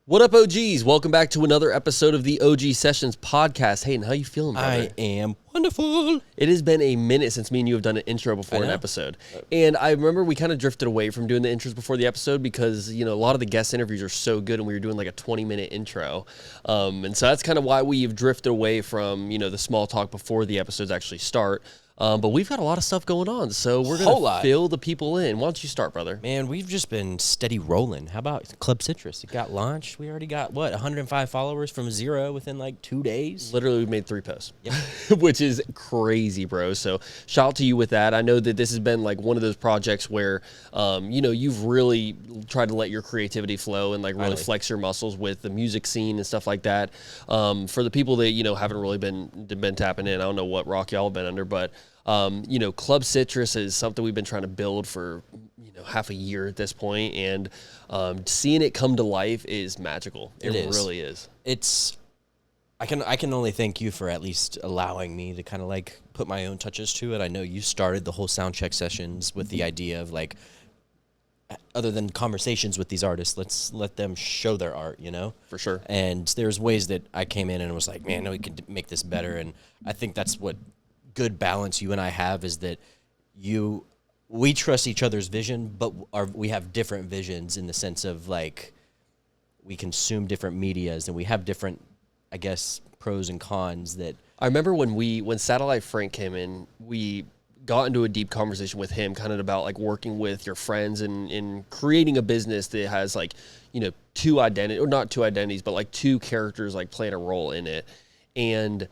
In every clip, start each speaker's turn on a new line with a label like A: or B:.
A: What up, OGs? Welcome back to another episode of the OG Sessions podcast. Hayden, how you feeling, brother?
B: I am wonderful.
A: It has been a minute since me and you have done an intro before an episode. And I remember we kind of drifted away from doing the intros before the episode because, you know, a lot of the guest interviews are so good and we were doing like a 20-minute intro. And so that's kind of why we've drifted away from, you know, the small talk before the episodes actually start. But we've got a lot of stuff going on, so we're going to fill the people in. Why don't you start, brother?
B: Man, we've just been steady rolling. How about Club Citrus? It got launched. We already got, 105 followers from zero within like 2 days?
A: Literally, we made 3 posts, which is crazy, bro. So shout out to you with that. I know that this has been like one of those projects where, you know, you've really tried to let your creativity flow and like really flex your muscles with the music scene and stuff like that. For the people that, you know, haven't really been tapping in, I don't know what rock y'all have been under, but you know, Club Citrus is something we've been trying to build for, you know, half a year at this point, and seeing it come to life is magical. It really is. I can only thank you for at least allowing me to kind of like put my own touches to it. I know you started the whole sound check sessions with the idea of like, other than conversations with these artists, let's let them show their art, you know? For sure.
B: And there's ways that I came in and was like, man, no, we could make this better. And I think that's what good balance you and I have, is that we trust each other's vision, but we have different visions in the sense of like we consume different medias and we have different, I guess, pros and cons. That
A: I remember when Satellite Frank came in, we got into a deep conversation with him kind of about like working with your friends and in creating a business that has like, you know, not two identities, but like two characters like playing a role in it. And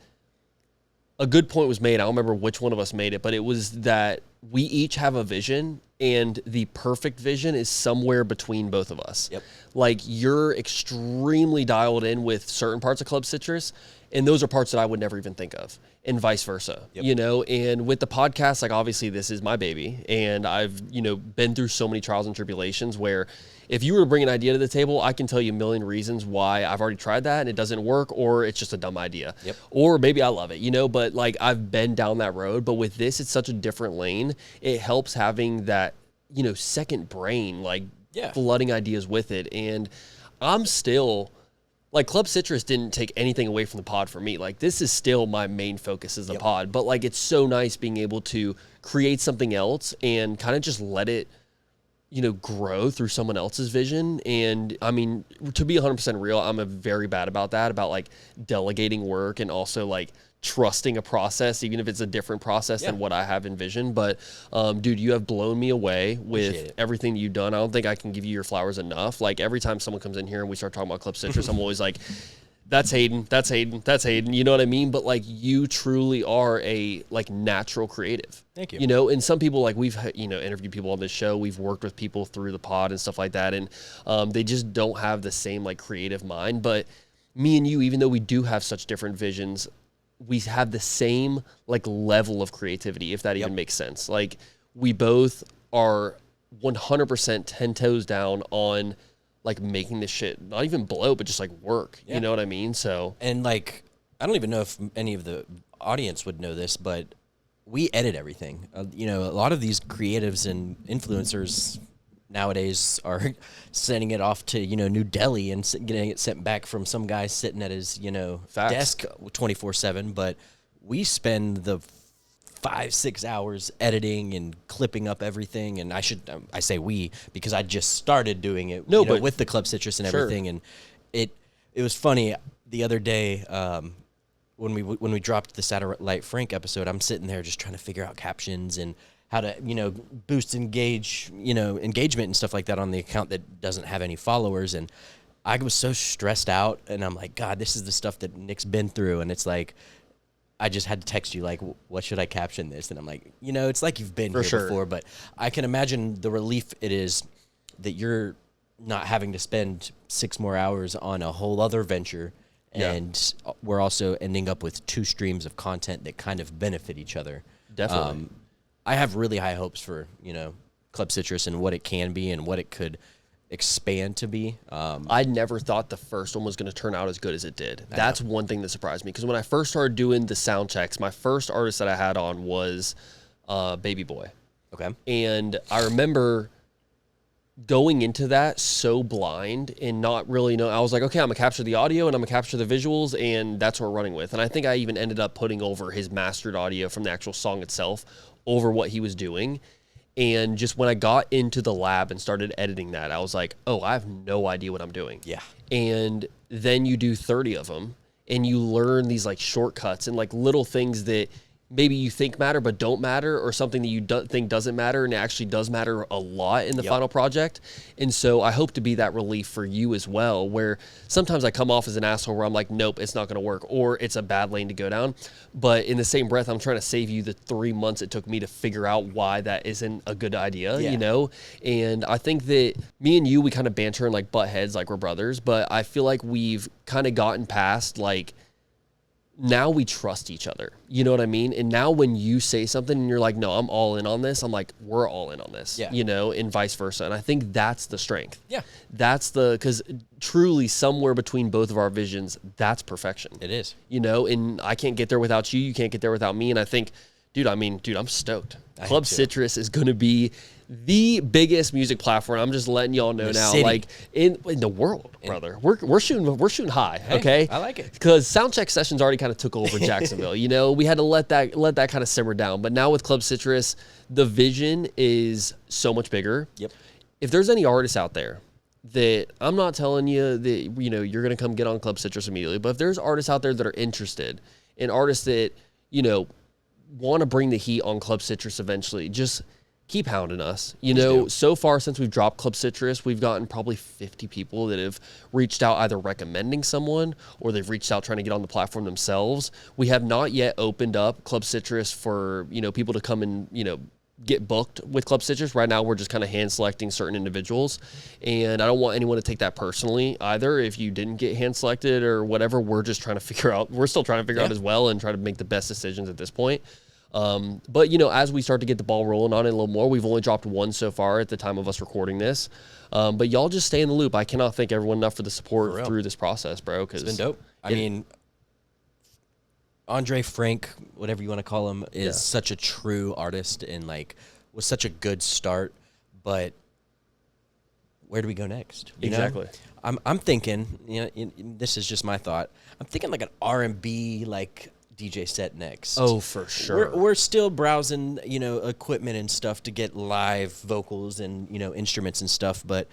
A: a good point was made. I don't remember which one of us made it, but it was that we each have a vision, and the perfect vision is somewhere between both of us.
B: Yep.
A: Like, you're extremely dialed in with certain parts of Club Citrus, and those are parts that I would never even think of, and vice versa. Yep. You know, and with the podcast, like, obviously this is my baby, and I've, you know, been through so many trials and tribulations where if you were to bring an idea to the table, I can tell you a million reasons why I've already tried that and it doesn't work, or it's just a dumb idea. Yep. Or maybe I love it, you know, but like I've been down that road. But with this, it's such a different lane. It helps having that, you know, second brain, like flooding ideas with it. And I'm still, like, Club Citrus didn't take anything away from the pod for me. Like, this is still my main focus is the pod. But like, it's so nice being able to create something else and kind of just let it, you know, grow through someone else's vision. And I mean, to be 100% real, I'm very bad about that, about like delegating work and also like trusting a process, even if it's a different process than what I have envisioned. But dude, you have blown me away with everything you've done. I don't think I can give you your flowers enough. Like, every time someone comes in here and we start talking about Club Citrus, I'm always like, that's Hayden, that's Hayden, that's Hayden. You know what I mean? But like, you truly are a like natural creative.
B: Thank you.
A: You know, and some people, like, we've, you know, interviewed people on this show. We've worked with people through the pod and stuff like that. And they just don't have the same like creative mind. But me and you, even though we do have such different visions, we have the same like level of creativity, if that even makes sense. Like, we both are 100% 10 toes down on like making this shit not even blow, but just like work. You know what I mean? So,
B: and like, I don't even know if any of the audience would know this, but we edit everything. You know, a lot of these creatives and influencers nowadays are sending it off to, you know, New Delhi and getting it sent back from some guy sitting at his, you know, desk 24/7. But we spend the 5-6 hours editing and clipping up everything. And I say we, because I just started doing it but with the Club Citrus and everything. And it was funny the other day, when we dropped the Satellite Frank episode, I'm sitting there just trying to figure out captions and how to, you know, boost engagement and stuff like that on the account that doesn't have any followers. And I was so stressed out, and I'm like, God, this is the stuff that Nick's been through. And it's like, I just had to text you, like, what should I caption this? And I'm like, you know, it's like you've been here before, but I can imagine the relief it is that you're not having to spend 6 more hours on a whole other venture. And we're also ending up with 2 streams of content that kind of benefit each other.
A: Definitely.
B: I have really high hopes for, you know, Club Citrus and what it can be and what it could expand to be.
A: I never thought the first one was going to turn out as good as it did. That's one thing that surprised me, because when I first started doing the sound checks, my first artist that I had on was Baby Boy.
B: Okay.
A: And I remember going into that so blind and not really know, I was like, okay, I'm gonna capture the audio and I'm gonna capture the visuals, and that's what we're running with. And I think I even ended up putting over his mastered audio from the actual song itself over what he was doing. And just when I got into the lab and started editing that, I was like, oh, I have no idea what I'm doing.
B: Yeah.
A: And then you do 30 of them and you learn these like shortcuts and like little things that maybe you think matter but don't matter, or something that you think doesn't matter and it actually does matter a lot in the final project. And so I hope to be that relief for you as well, where sometimes I come off as an asshole where I'm like, nope, it's not going to work, or it's a bad lane to go down. But in the same breath, I'm trying to save you the 3 months it took me to figure out why that isn't a good idea, you know? And I think that me and you, we kind of banter and like butt heads like we're brothers, but I feel like we've kind of gotten past like, now we trust each other. You know what I mean? And now when you say something and you're like, no, I'm all in on this, I'm like, we're all in on this, you know, and vice versa. And I think that's the strength.
B: Yeah.
A: That's because truly somewhere between both of our visions, that's perfection.
B: It is.
A: You know, and I can't get there without you. You can't get there without me. And I think, dude, I'm stoked. Club Citrus is going to be the biggest music platform. I'm just letting y'all know now, like in the world, brother. We're shooting high, okay?
B: I like it
A: because soundcheck sessions already kind of took over Jacksonville. You know, we had to let that kind of simmer down. But now with Club Citrus, the vision is so much bigger.
B: Yep.
A: If there's any artists out there that, I'm not telling you that, you know, you're going to come get on Club Citrus immediately, but if there's artists out there that are interested, and artists that, you know, want to bring the heat on Club Citrus eventually, just keep hounding us. You know, so far since we've dropped Club Citrus, we've gotten probably 50 people that have reached out either recommending someone or they've reached out trying to get on the platform themselves. We have not yet opened up Club Citrus for, you know, people to come and, you know, get booked with Club Citrus. Right now, we're just kind of hand selecting certain individuals. And I don't want anyone to take that personally either. If you didn't get hand selected or whatever, we're just trying to figure out, we're still trying to figure out as well and try to make the best decisions at this point. But, you know, as we start to get the ball rolling on it a little more, we've only dropped one so far at the time of us recording this. But y'all just stay in the loop. I cannot thank everyone enough for the support through this process, bro.
B: It's been dope. I mean, Andre Frank, whatever you want to call him, is such a true artist and like was such a good start. But where do we go next? You know? I'm thinking, you know, this is just my thought. I'm thinking like an R&B like DJ set next.
A: Oh, for sure.
B: We're still browsing, you know, equipment and stuff to get live vocals and, you know, instruments and stuff, but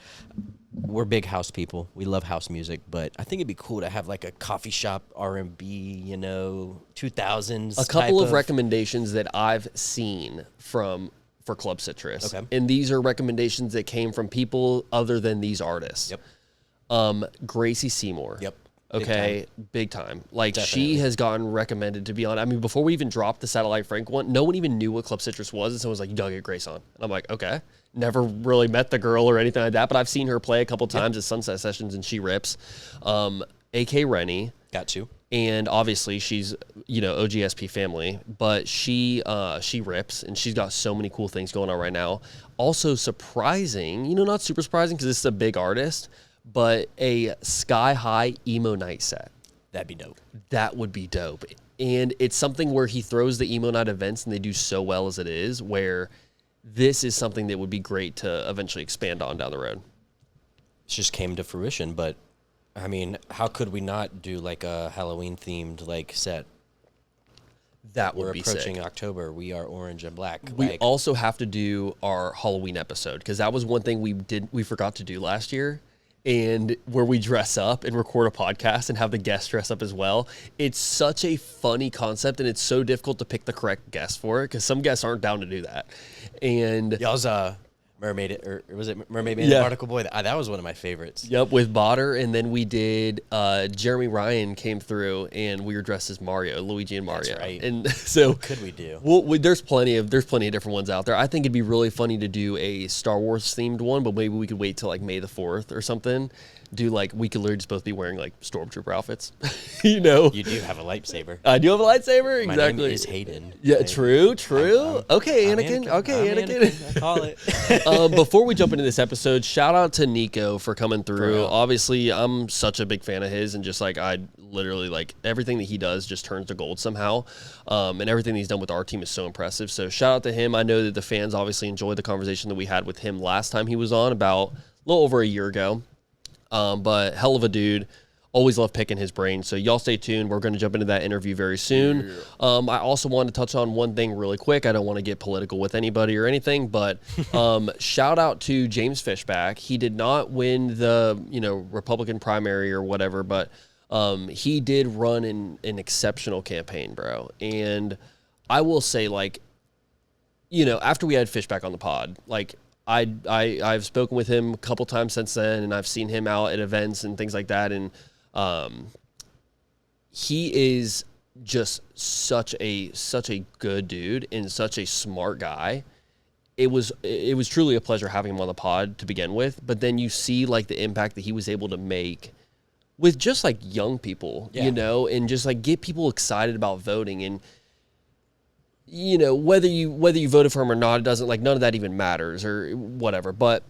B: we're big house people. We love house music, but I think it'd be cool to have like a coffee shop R&B, you know, 2000s.
A: A couple of recommendations that I've seen for Club Citrus. Okay. And these are recommendations that came from people other than these artists.
B: Yep.
A: Gracie Seymour.
B: Yep.
A: Okay, big time. Like, she has gotten recommended to be on. I mean, before we even dropped the Satellite Frank one, no one even knew what Club Citrus was. And someone was like, you gotta get Grace on. And I'm like, okay. Never really met the girl or anything like that, but I've seen her play a couple times at Sunset Sessions, and she rips. A.K. Rennie.
B: Got you.
A: And obviously she's, you know, OGSP family, but she rips, and she's got so many cool things going on right now. Also surprising, you know, not super surprising because this is a big artist, but a Sky High emo night set.
B: That'd be dope.
A: That would be dope. And it's something where he throws the emo night events and they do so well as it is, where this is something that would be great to eventually expand on down the road.
B: It just came to fruition, but I mean, how could we not do like a Halloween themed like set?
A: That would
B: We're
A: be
B: approaching
A: sick.
B: October. We are orange and black.
A: We also have to do our Halloween episode, because that was one thing we forgot to do last year. And where we dress up and record a podcast and have the guests dress up as well. It's such a funny concept, and it's so difficult to pick the correct guest for it, because some guests aren't down to do that. And
B: y'all's Mermaid, or was it Mermaid Man and Particle Boy? That was one of my favorites.
A: Yep, with Botter. And then we did, Jeremy Ryan came through, and we were dressed as Mario, Luigi and Mario.
B: That's right.
A: And so
B: what could we do?
A: There's plenty of different ones out there. I think it'd be really funny to do a Star Wars themed one, but maybe we could wait till like May the 4th or something, Dude, like, we could literally just both be wearing, like, Stormtrooper outfits, you know?
B: You do have a lightsaber.
A: I do have a lightsaber,
B: My
A: exactly.
B: name is Hayden.
A: Yeah, true. Okay,
B: I'm
A: Anakin.
B: Anakin.
A: Okay,
B: I'm
A: Anakin.
B: I call it.
A: Before we jump into this episode, shout out to Niko for coming through.
B: For real.
A: Obviously, I'm such a big fan of his, and just, like, I literally, like, everything that he does just turns to gold somehow. And everything that he's done with our team is so impressive. So shout out to him. I know that the fans obviously enjoyed the conversation that we had with him last time he was on, about a little over a year ago. But hell of a dude. Always love picking his brain. So y'all stay tuned. We're going to jump into that interview very soon. Yeah. I also want to touch on one thing really quick. I don't want to get political with anybody or anything, but shout out to James Fishback. He did not win the Republican primary or whatever, but he did run an exceptional campaign, bro. And I will say, like, after we had Fishback on the pod, like, I've spoken with him a couple times since then, and I've seen him out at events and things like that. And he is just such a good dude and such a smart guy. It was truly a pleasure having him on the pod to begin with. But then you see, like, the impact that he was able to make with just, like, young people, and just, like, get people excited about voting. And whether you voted for him or not, it doesn't, like, none of that even matters or whatever. But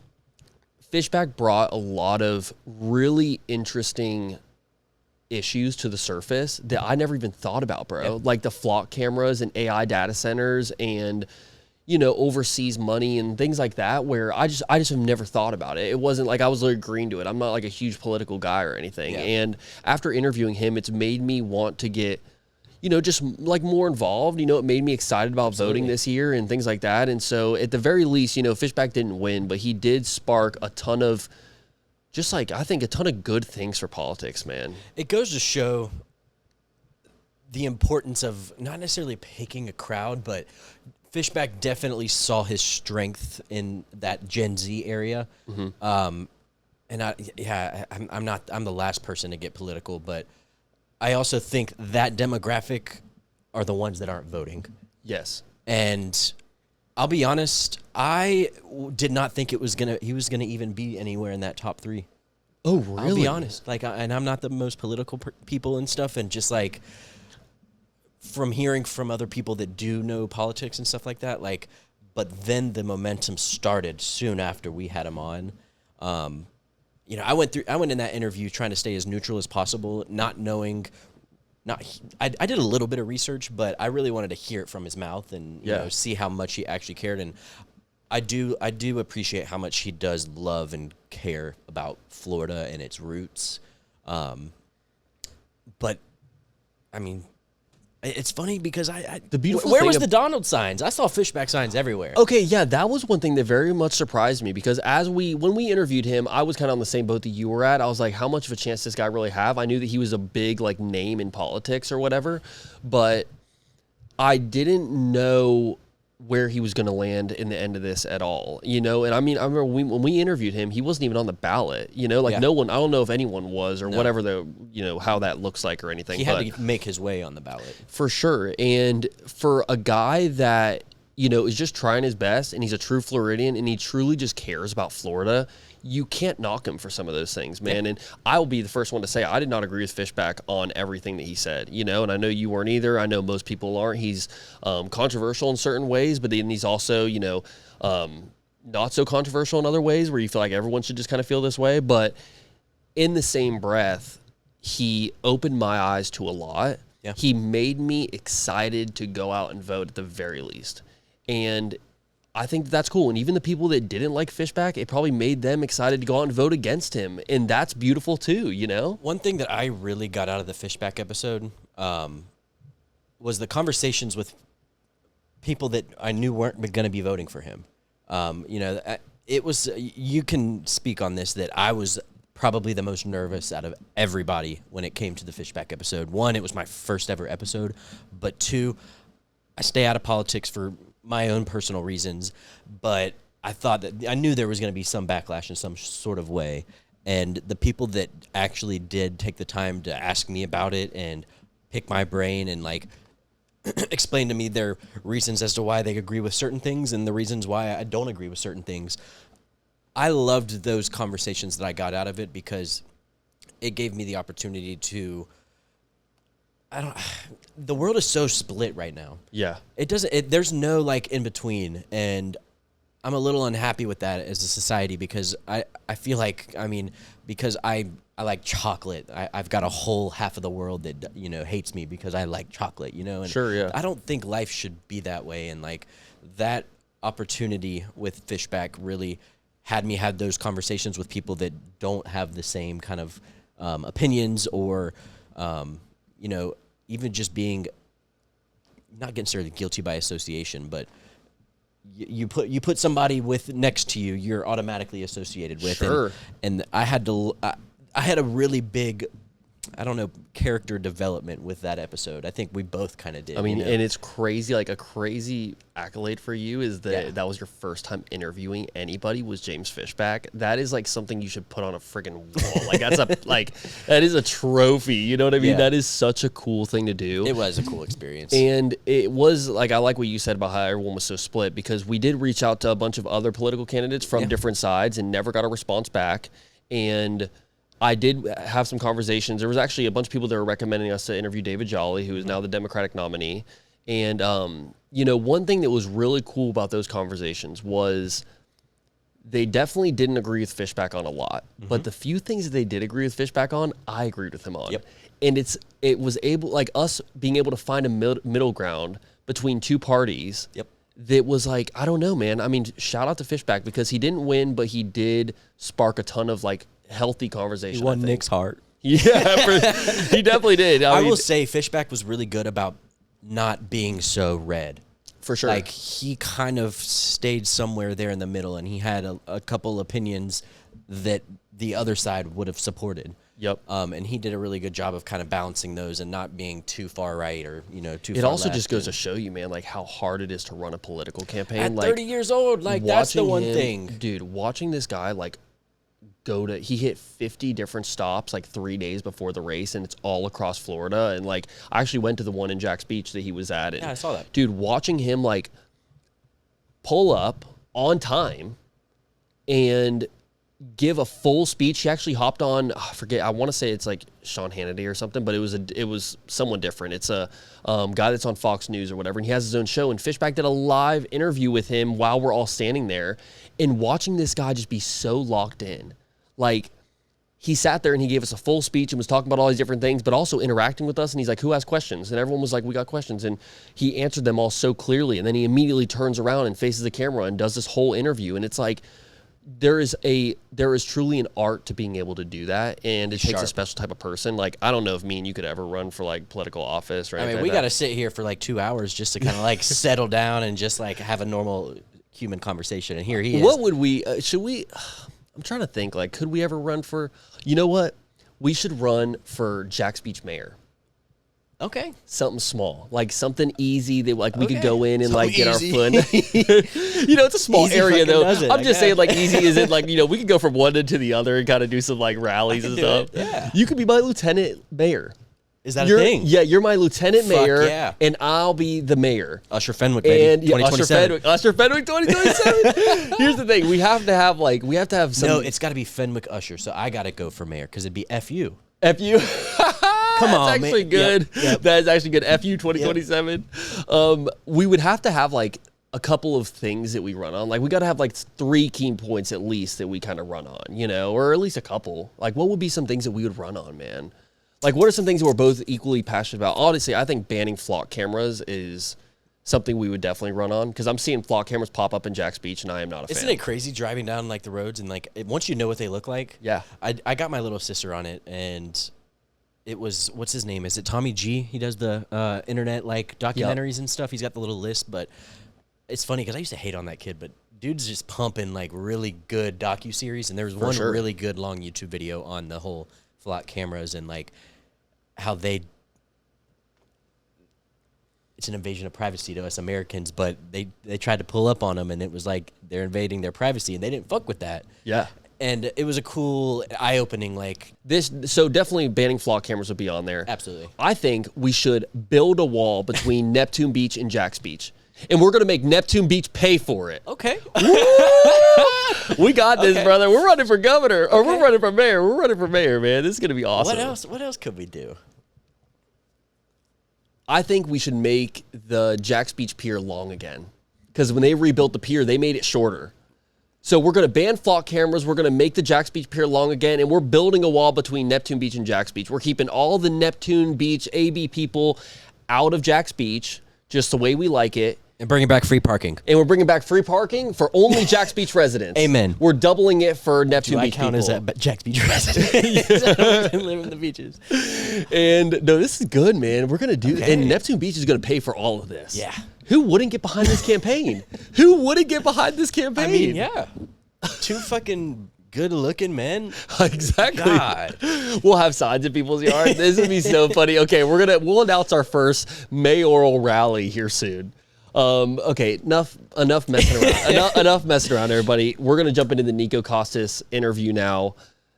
A: Fishback brought a lot of really interesting issues to the surface that I never even thought about, bro. Yep. Like the flock cameras and AI data centers and, overseas money and things like that, where I just have never thought about it. It wasn't like I was literally green to it. I'm not like a huge political guy or anything. Yeah. And after interviewing him, it's made me want to get, just like more involved. It made me excited about voting this year and things like that. And so at the very least, Fishback didn't win, but he did spark a ton of just, like, I think a ton of good things for politics, man.
B: It goes to show the importance of not necessarily picking a crowd, but Fishback definitely saw his strength in that Gen Z area. Mm-hmm. I'm the last person to get political, but I also think that demographic are the ones that aren't voting.
A: Yes.
B: And I'll be honest, I did not think he was gonna even be anywhere in that top 3.
A: Oh, really?
B: I'll be honest. Like, and I'm not the most political people and stuff, and just, like, from hearing from other people that do know politics and stuff like that, like, but then the momentum started soon after we had him on. I went in that interview trying to stay as neutral as possible, not knowing. I did a little bit of research, but I really wanted to hear it from his mouth and see how much he actually cared. And I do appreciate how much he does love and care about Florida and its roots. But I mean, it's funny because where was the Donald signs? I saw Fishback signs everywhere.
A: Okay, yeah, that was one thing that very much surprised me, because when we interviewed him, I was kind of on the same boat that you were at. I was like, how much of a chance does this guy really have? I knew that he was a big, like, name in politics or whatever, but I didn't know where he was going to land in the end of this at all, And I mean, I remember when we interviewed him, he wasn't even on the ballot, no one, I don't know if anyone was or whatever how that looks like or anything.
B: He had to make his way on the ballot.
A: For sure. And for a guy that, is just trying his best, and he's a true Floridian, and he truly just cares about Florida, you can't knock him for some of those things, man. Yeah. And I will be the first one to say I did not agree with Fishback on everything that he said, and I know you weren't either. I know most people aren't. He's controversial in certain ways, but then he's also, not so controversial in other ways where you feel like everyone should just kind of feel this way. But in the same breath, he opened my eyes to a lot. Yeah. He made me excited to go out and vote at the very least. And I think that's cool. And even the people that didn't like Fishback, it probably made them excited to go out and vote against him. And that's beautiful too,
B: One thing that I really got out of the Fishback episode was the conversations with people that I knew weren't going to be voting for him. It was, you can speak on this, that I was probably the most nervous out of everybody when it came to the Fishback episode. 1, it was my first ever episode, but 2, I stay out of politics for my own personal reasons, but I knew there was going to be some backlash in some sort of way. And the people that actually did take the time to ask me about it and pick my brain and, like, explain to me their reasons as to why they agree with certain things and the reasons why I don't agree with certain things. I loved those conversations that I got out of it, because it gave me the opportunity to. The world is so split right now.
A: Yeah.
B: There's no like in between, and I'm a little unhappy with that as a society because I feel like, because I like chocolate. I've got a whole half of the world that, hates me because I like chocolate, and
A: Sure, yeah.
B: I don't think life should be that way. And like that opportunity with Fishback really had me have those conversations with people that don't have the same kind of opinions or, even just being not necessarily guilty by association, but you put somebody next to you, you're automatically associated with.
A: Sure.
B: And I had a really big, character development with that episode. I think we both kind of did.
A: I mean, and it's crazy. Like a crazy accolade for you is that that was your first time interviewing anybody was James Fishback. That is like something you should put on a friggin' wall. Like that is a trophy. You know what I mean?
B: Yeah.
A: That is such a cool thing to do.
B: It was a cool experience.
A: And it was like, I like what you said about how everyone was so split, because we did reach out to a bunch of other political candidates from different sides and never got a response back. And I did have some conversations. There was actually a bunch of people that were recommending us to interview David Jolly, who is now the Democratic nominee. And, one thing that was really cool about those conversations was they definitely didn't agree with Fishback on a lot. But the few things that they did agree with Fishback on, I agreed with him on.
B: Yep.
A: And it was able, like us being able to find a middle ground between two parties.
B: Yep.
A: That was like, I don't know, man. I mean, shout out to Fishback because he didn't win, but he did spark a ton of like healthy conversation.
B: He won Nick's heart.
A: Yeah, he definitely did.
B: I will say Fishback was really good about not being so red.
A: For sure.
B: Like he kind of stayed somewhere there in the middle, and he had a couple opinions that the other side would have supported.
A: Yep.
B: And he did a really good job of kind of balancing those and not being too far right or, too far left.
A: It also just goes to show you, man, like how hard it is to run a political campaign.
B: At
A: like
B: 30 years old, like that's the one thing.
A: Dude, watching this guy like he hit 50 different stops like 3 days before the race, and it's all across Florida. And like I actually went to the one in Jack's Beach that he was at. And,
B: yeah, I saw that.
A: Dude, watching him like pull up on time and give a full speech. He actually hopped on, I forget, I want to say it's like Sean Hannity or something, but it was someone different. It's a guy that's on Fox News or whatever, and he has his own show, and Fishback did a live interview with him while we're all standing there, and watching this guy just be so locked in. Like, he sat there and he gave us a full speech and was talking about all these different things, but also interacting with us, and he's like, who has questions? And everyone was like, we got questions, and he answered them all so clearly, and then he immediately turns around and faces the camera and does this whole interview, and it's like, there is truly an art to being able to do that, and it takes a special type of person. Like, I don't know if me and you could ever run for like political office or anything.
B: I mean, we got to sit here for like 2 hours just to kind of like settle down and just like have a normal human conversation. And here he is.
A: What would we? Should we? I'm trying to think. Like, could we ever run for? You know what? We should run for Jack's Beach mayor.
B: Okay.
A: Something small, like something easy that like we could go in and
B: So
A: like get our
B: easy.
A: fun. It's a small
B: Easy
A: area though.
B: fucking does it,
A: I'm just
B: I
A: saying, like, easy isn't like, we could go from one to the other and kind of do some like rallies and
B: do
A: stuff.
B: it, yeah.
A: You could be my lieutenant mayor.
B: Is that a thing?
A: Yeah, you're my lieutenant mayor,
B: yeah.
A: and I'll be the mayor.
B: Usher Fenwick, baby.
A: And
B: 2027.
A: Usher Fenwick 2027. Here's the thing: we have to have some.
B: No, it's got to be Fenwick Usher. So I got to go for mayor because it'd be FU.
A: FU.
B: Come on,
A: that's actually
B: man.
A: good.
B: Yep.
A: That is actually good. FU 2027. We would have to have like a couple of things that we run on. Like, we got to have like 3 key points at least that we kind of run on, or at least a couple. Like, what would be some things that we would run on, man? Like, what are some things that we're both equally passionate about? Honestly, I think banning flock cameras is something we would definitely run on, because I'm seeing flock cameras pop up in Jack's Beach, and I am not a fan.
B: Isn't it crazy driving down like the roads and like once you know what they look like?
A: Yeah.
B: I got my little sister on it, and it was, what's his name? Is it Tommy G? He does the internet like documentaries and stuff. He's got the little list, but it's funny because I used to hate on that kid, but dude's just pumping like really good docuseries, and there was one really good long YouTube video on the whole flock cameras and like how it's an invasion of privacy to us Americans, but they tried to pull up on them, and it was like they're invading their privacy, and they didn't fuck with that.
A: Yeah.
B: And it was a cool, eye-opening, like...
A: So definitely banning flock cameras would be on there.
B: Absolutely.
A: I think we should build a wall between Neptune Beach and Jack's Beach. And we're going to make Neptune Beach pay for it.
B: Okay.
A: We got this, brother. We're running for governor. Or we're running for mayor. We're running for mayor, man. This is going to be awesome.
B: What else could we do?
A: I think we should make the Jax Beach Pier long again. Because when they rebuilt the pier, they made it shorter. So we're going to ban flock cameras. We're going to make the Jax Beach Pier long again. And we're building a wall between Neptune Beach and Jax Beach. We're keeping all the Neptune Beach AB people out of Jax Beach, just the way we like it.
B: And bringing back free parking.
A: And we're bringing back free parking for only Jax Beach residents.
B: Amen.
A: We're doubling it for Neptune Beach people.
B: I count as a Jax Beach resident. Live in the beaches.
A: And no, this is good, man. We're going to do and Neptune Beach is going to pay for all of this.
B: Yeah.
A: Who wouldn't get behind this campaign? Who wouldn't get behind this campaign?
B: I mean, yeah. Two fucking good-looking men.
A: Exactly.
B: God.
A: We'll have signs in people's yards. This would be so funny. Okay, we'll announce our first mayoral rally here soon. Okay, enough messing around. enough messing around, everybody. We're gonna jump into the Niko Costas interview now.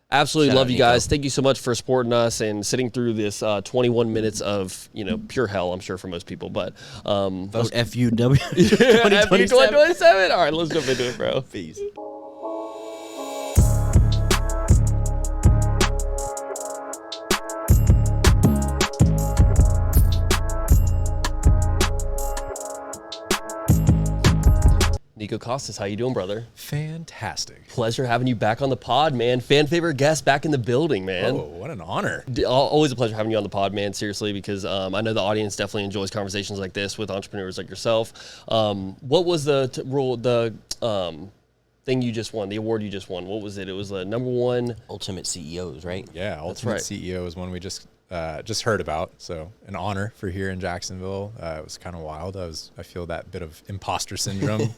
A: Absolutely
B: Shout
A: love
B: out,
A: you
B: Niko.
A: guys. Thank you so much for supporting us and sitting through this 21 minutes of pure hell. I'm sure for most people, but
B: Vote FUW
A: FU 2027. All right, let's jump into it, bro.
B: Peace.
A: Niko Costas, how you doing, brother?
C: Fantastic.
A: Pleasure having you back on the pod, man. Fan favorite guest back in the building, man.
C: Oh, what an honor.
A: Always a pleasure having you on the pod, man, seriously, because I know the audience definitely enjoys conversations like this with entrepreneurs like yourself. What was the thing you just won, the award you just won? What was it? It was the #1
B: Ultimate CEOs, right?
C: Yeah, Ultimate
A: right.
C: CEO is one we just heard about. So an honor for here in Jacksonville. It was kind of wild. I feel that bit of imposter syndrome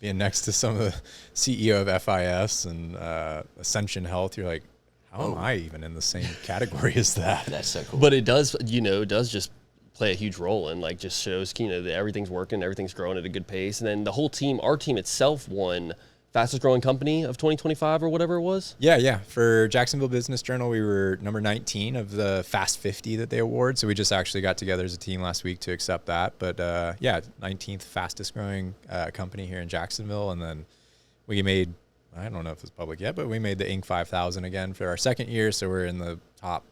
C: being next to some of the CEO of FIS and Ascension Health. You're like, how am I even in the same category as that?
B: That's so cool.
A: But it does just play a huge role and like just shows, that everything's working, everything's growing at a good pace. And then the whole team, our team itself won fastest growing company of 2025 or whatever it was.
C: Yeah. For Jacksonville Business Journal, we were number 19 of the Fast 50 that they award. So we just actually got together as a team last week to accept that. But 19th fastest growing company here in Jacksonville. And then we made, I don't know if it's public yet, but we made the Inc. 5000 again for our second year. So we're in the top,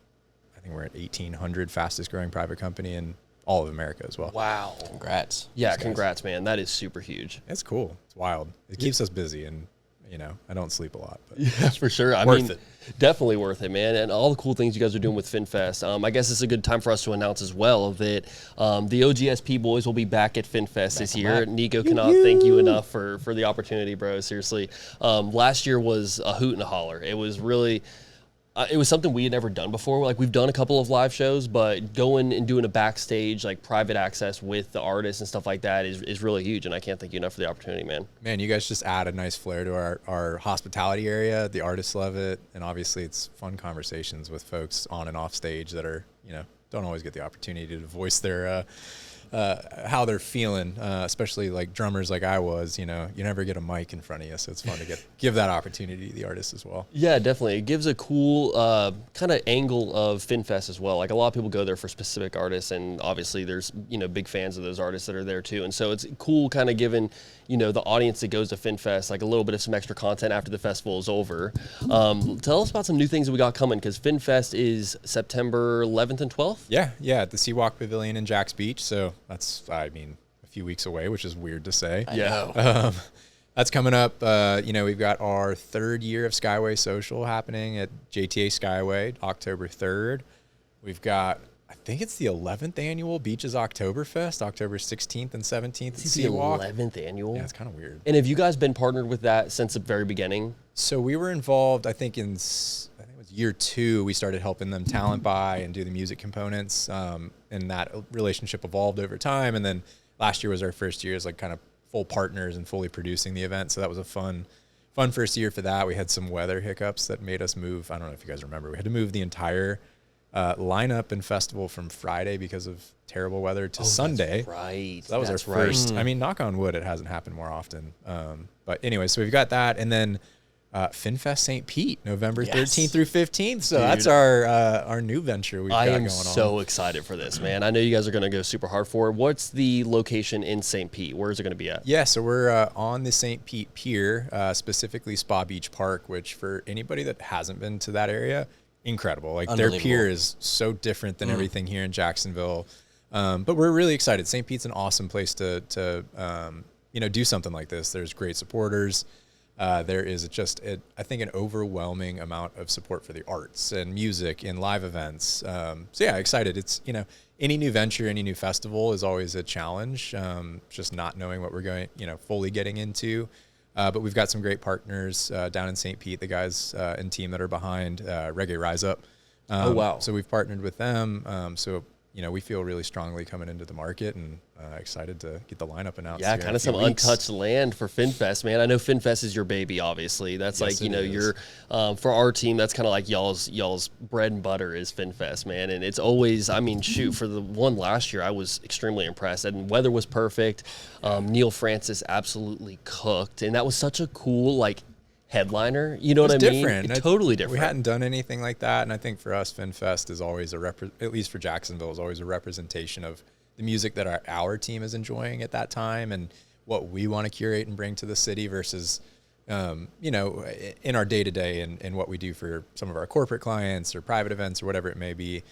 C: I think we're at 1,800 fastest growing private company in all of America as well.
A: Wow.
B: Congrats.
A: Yeah, congrats, man. That is super huge.
C: It's cool. It's wild. It keeps us busy, and I don't sleep a lot. But
A: Yeah, for sure. I
C: Worth
A: mean,
C: it.
A: definitely worth it, man. And all the cool things you guys are doing with FinFest. I guess it's a good time for us to announce as well that the OGSP boys will be back at FinFest this year. Niko cannot thank you enough for the opportunity, bro. Seriously. Last year was a hoot and a holler. It was really... it was something we had never done before. Like, we've done a couple of live shows, but going and doing a backstage, like private access with the artists and stuff like that is really huge. And I can't thank you enough for the opportunity, man.
C: Man, you guys just add a nice flair to our hospitality area. The artists love it. And obviously it's fun conversations with folks on and off stage that are, don't always get the opportunity to voice their, how they're feeling, especially like drummers like I was, you never get a mic in front of you. So it's fun to give that opportunity to the artists as well.
A: Yeah, definitely. It gives a cool kind of angle of FinFest as well. Like, a lot of people go there for specific artists, and obviously there's, big fans of those artists that are there too. And so it's cool kind of giving, the audience that goes to FinFest like a little bit of some extra content after the festival is over. Tell us about some new things that we got coming, because FinFest is September 11th and 12th.
C: Yeah, at the Seawalk Pavilion in Jax Beach. So that's, a few weeks away, which is weird to say.
A: Yeah.
C: That's coming up. We've got our 3rd year of Skyway Social happening at JTA Skyway, October 3rd. We've got, I think it's the 11th annual Beaches Oktoberfest, October 16th and 17th at Seawalk.
A: The 11th annual?
C: Yeah, it's kind of weird.
A: And have you guys been partnered with that since the very beginning?
C: So we were involved, I think it was year 2, we started helping them talent buy and do the music components. And that relationship evolved over time. And then last year was our first year as like kind of full partners and fully producing the event. So that was a fun first year for that. We had some weather hiccups that made us move. I don't know if you guys remember, we had to move the entire lineup and festival from Friday because of terrible weather to Sunday.
A: That's right.
C: So that was our first. Knock on wood, it hasn't happened more often. But anyway, so we've got that. And then FinFest St. Pete, November
B: Yes.
C: 13th through 15th. So
A: Dude.
C: that's our new venture we've got
A: I am
C: going
A: so
C: on.
A: excited for this, man. I know you guys are going to go super hard for it. What's the location in St. Pete? Where is it going to be at?
C: Yeah, so we're on the St. Pete Pier, specifically Spa Beach Park, which for anybody that hasn't been to that area, incredible. Like their pier is so different than everything here in Jacksonville. But we're really excited. St. Pete's an awesome place to do something like this. There's great supporters. There is just, I think, an overwhelming amount of support for the arts and music and live events. So yeah, excited. It's, any new venture, any new festival is always a challenge. Just not knowing what we're going, fully getting into. But we've got some great partners down in St. Pete, the guys and team that are behind Reggae Rise Up.
A: Oh, wow.
C: So we've partnered with them. So we feel really strongly coming into the market and excited to get the lineup announced.
A: Yeah, kind of some untouched land for FinFest, man. I know FinFest is your baby, obviously. That's
C: Yes,
A: you're for our team, that's kind of like y'all's bread and butter is FinFest, man. And it's always, for the one last year, I was extremely impressed. And weather was perfect. Neil Francis absolutely cooked, and that was such a cool headliner. You know what I mean?
C: Different.
A: Totally different.
C: We hadn't done anything like that, and I think for us, FinFest is always at least for Jacksonville, is always a representation of the music that our team is enjoying at that time and what we want to curate and bring to the city versus, in our day-to-day and what we do for some of our corporate clients or private events or whatever it may be.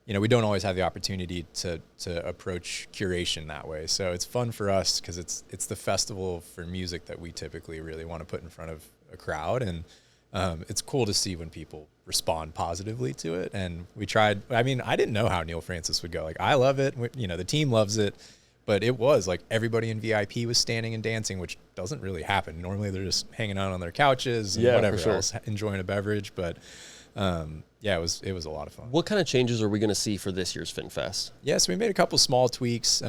C: We don't always have the opportunity to approach curation that way. So it's fun for us because it's the festival for music that we typically really want to put in front of a crowd. And it's cool to see when people respond positively to it. And we tried, I didn't know how Neil Francis would go. I love it. The team loves it, but it was everybody in VIP was standing and dancing, which doesn't really happen. Normally they're just hanging out on their couches and whatever else, enjoying a beverage. But it was a lot of fun.
A: What kind of changes are we going to see for this year's FinFest?
C: Yeah, so we made a couple small tweaks.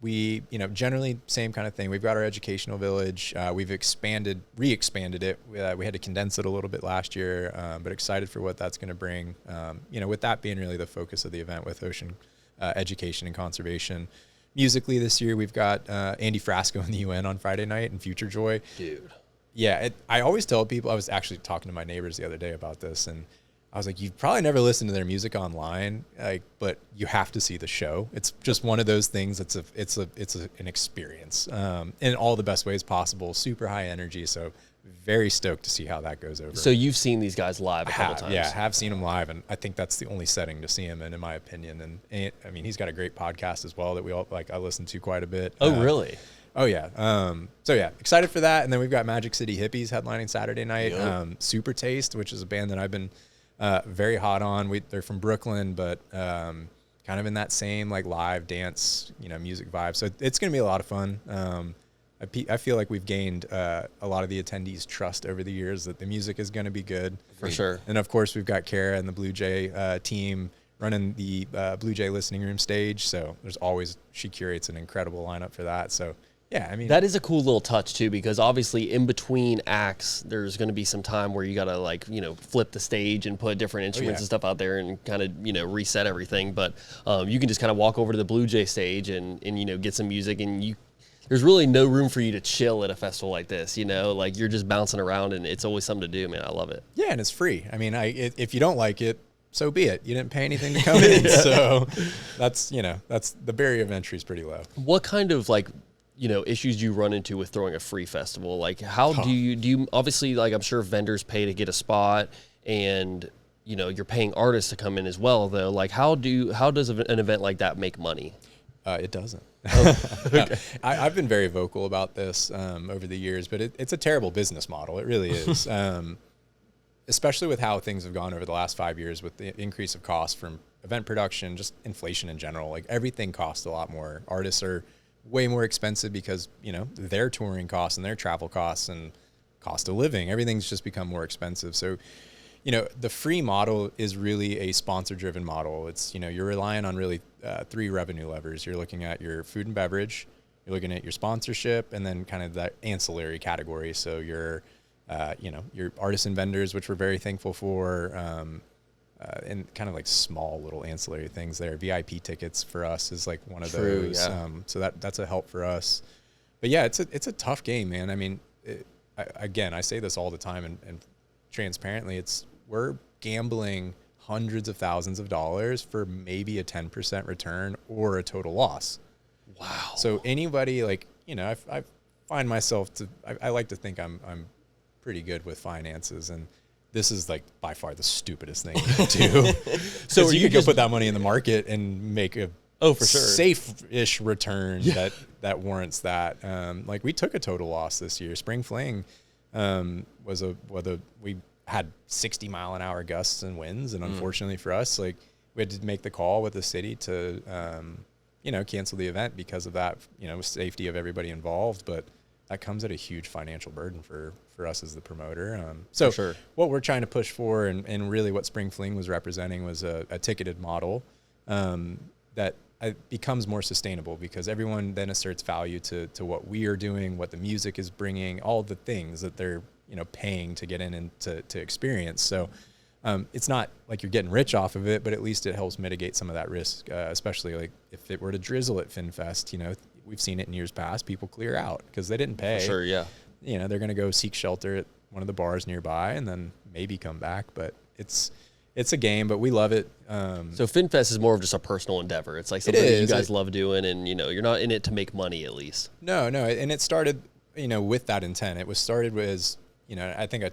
C: We, generally same kind of thing. We've got our educational village. We've re-expanded it. We had to condense it a little bit last year, but excited for what that's going to bring. With that being really the focus of the event with ocean education and conservation. Musically this year, we've got Andy Frasco in the UN on Friday night and Future Joy.
A: Dude.
C: Yeah, I always tell people, I was actually talking to my neighbors the other day about this, and I was like, you've probably never listened to their music online, but you have to see the show. It's just one of those things. It's an experience in all the best ways possible. Super high energy. So very stoked to see how that goes over.
A: So you've seen these guys live a couple times.
C: Yeah, have seen them live, and I think that's the only setting to see him in my opinion. And he's got a great podcast as well that we all I listen to quite a bit.
A: Oh, really?
C: Oh yeah. So yeah, excited for that. And then we've got Magic City Hippies headlining Saturday night.
A: Yep.
C: Super Taste, which is a band that I've been very hot on. They're from Brooklyn, but kind of in that same live dance, music vibe. So it's going to be a lot of fun. I feel like we've gained a lot of the attendees' trust over the years that the music is going to be good.
A: For sure.
C: And of course, we've got Kara and the Blue Jay team running the Blue Jay listening room stage. So she curates an incredible lineup for that. So yeah,
A: that is a cool little touch too, because obviously in between acts, there's going to be some time where you got to flip the stage and put different instruments and stuff out there and kind of, reset everything. But you can just kind of walk over to the Blue Jay stage and get some music, and there's really no room for you to chill at a festival like this, you're just bouncing around, and it's always something to do, man. I love it.
C: Yeah. And it's free. If you don't like it, so be it. You didn't pay anything to come in. So that's the barrier of entry is pretty low.
A: What kind of issues you run into with throwing a free festival? How do you obviously, I'm sure vendors pay to get a spot, and you're paying artists to come in as well, though. How does an event like that make money?
C: It doesn't.
A: Oh, okay.
C: I've been very vocal about this over the years, but it's a terrible business model. It really is. Especially with how things have gone over the last 5 years with the increase of cost from event production, just inflation in general. Everything costs a lot more. Artists are way more expensive because, their touring costs and their travel costs and cost of living, everything's just become more expensive. So, the free model is really a sponsor-driven model. It's, you're relying on really 3 revenue levers. You're looking at your food and beverage, you're looking at your sponsorship, and then kind of that ancillary category. So your artisan vendors, which we're very thankful for, and kind of small little ancillary things there. VIP tickets for us is one of those.
A: Yeah.
C: So that's a help for us. But yeah, it's a tough game, man. again, I say this all the time and transparently, we're gambling hundreds of thousands of dollars for maybe a 10% return or a total loss.
A: Wow.
C: So anybody, like, I find myself I like to think I'm pretty good with finances, and this is like by far the stupidest thing you can do. So you could go put that money in the market and make a
A: for sure
C: safe-ish return that warrants that. Like we took a total loss this year. Spring Fling we had 60-mile-an-hour gusts and winds, and unfortunately for us, like we had to make the call with the city to cancel the event because of that, safety of everybody involved. But that comes at a huge financial burden for us as the promoter. So
A: sure.
C: What we're trying to push for, and really what Spring Fling was representing, was a ticketed model that becomes more sustainable, because everyone then asserts value to what we are doing, what the music is bringing, all the things that they're paying to get in and to experience. So it's not like you're getting rich off of it, but at least it helps mitigate some of that risk, especially like if it were to drizzle at FinFest. We've seen it in years past. People clear out because they didn't pay.
A: For sure, yeah.
C: They're going to go seek shelter at one of the bars nearby and then maybe come back. But it's a game, but we love it.
A: So FinFest is more of just a personal endeavor. It's like something that you guys love doing, and you're not in it to make money, at least.
C: No, and it started, with that intent. It was started with, I think I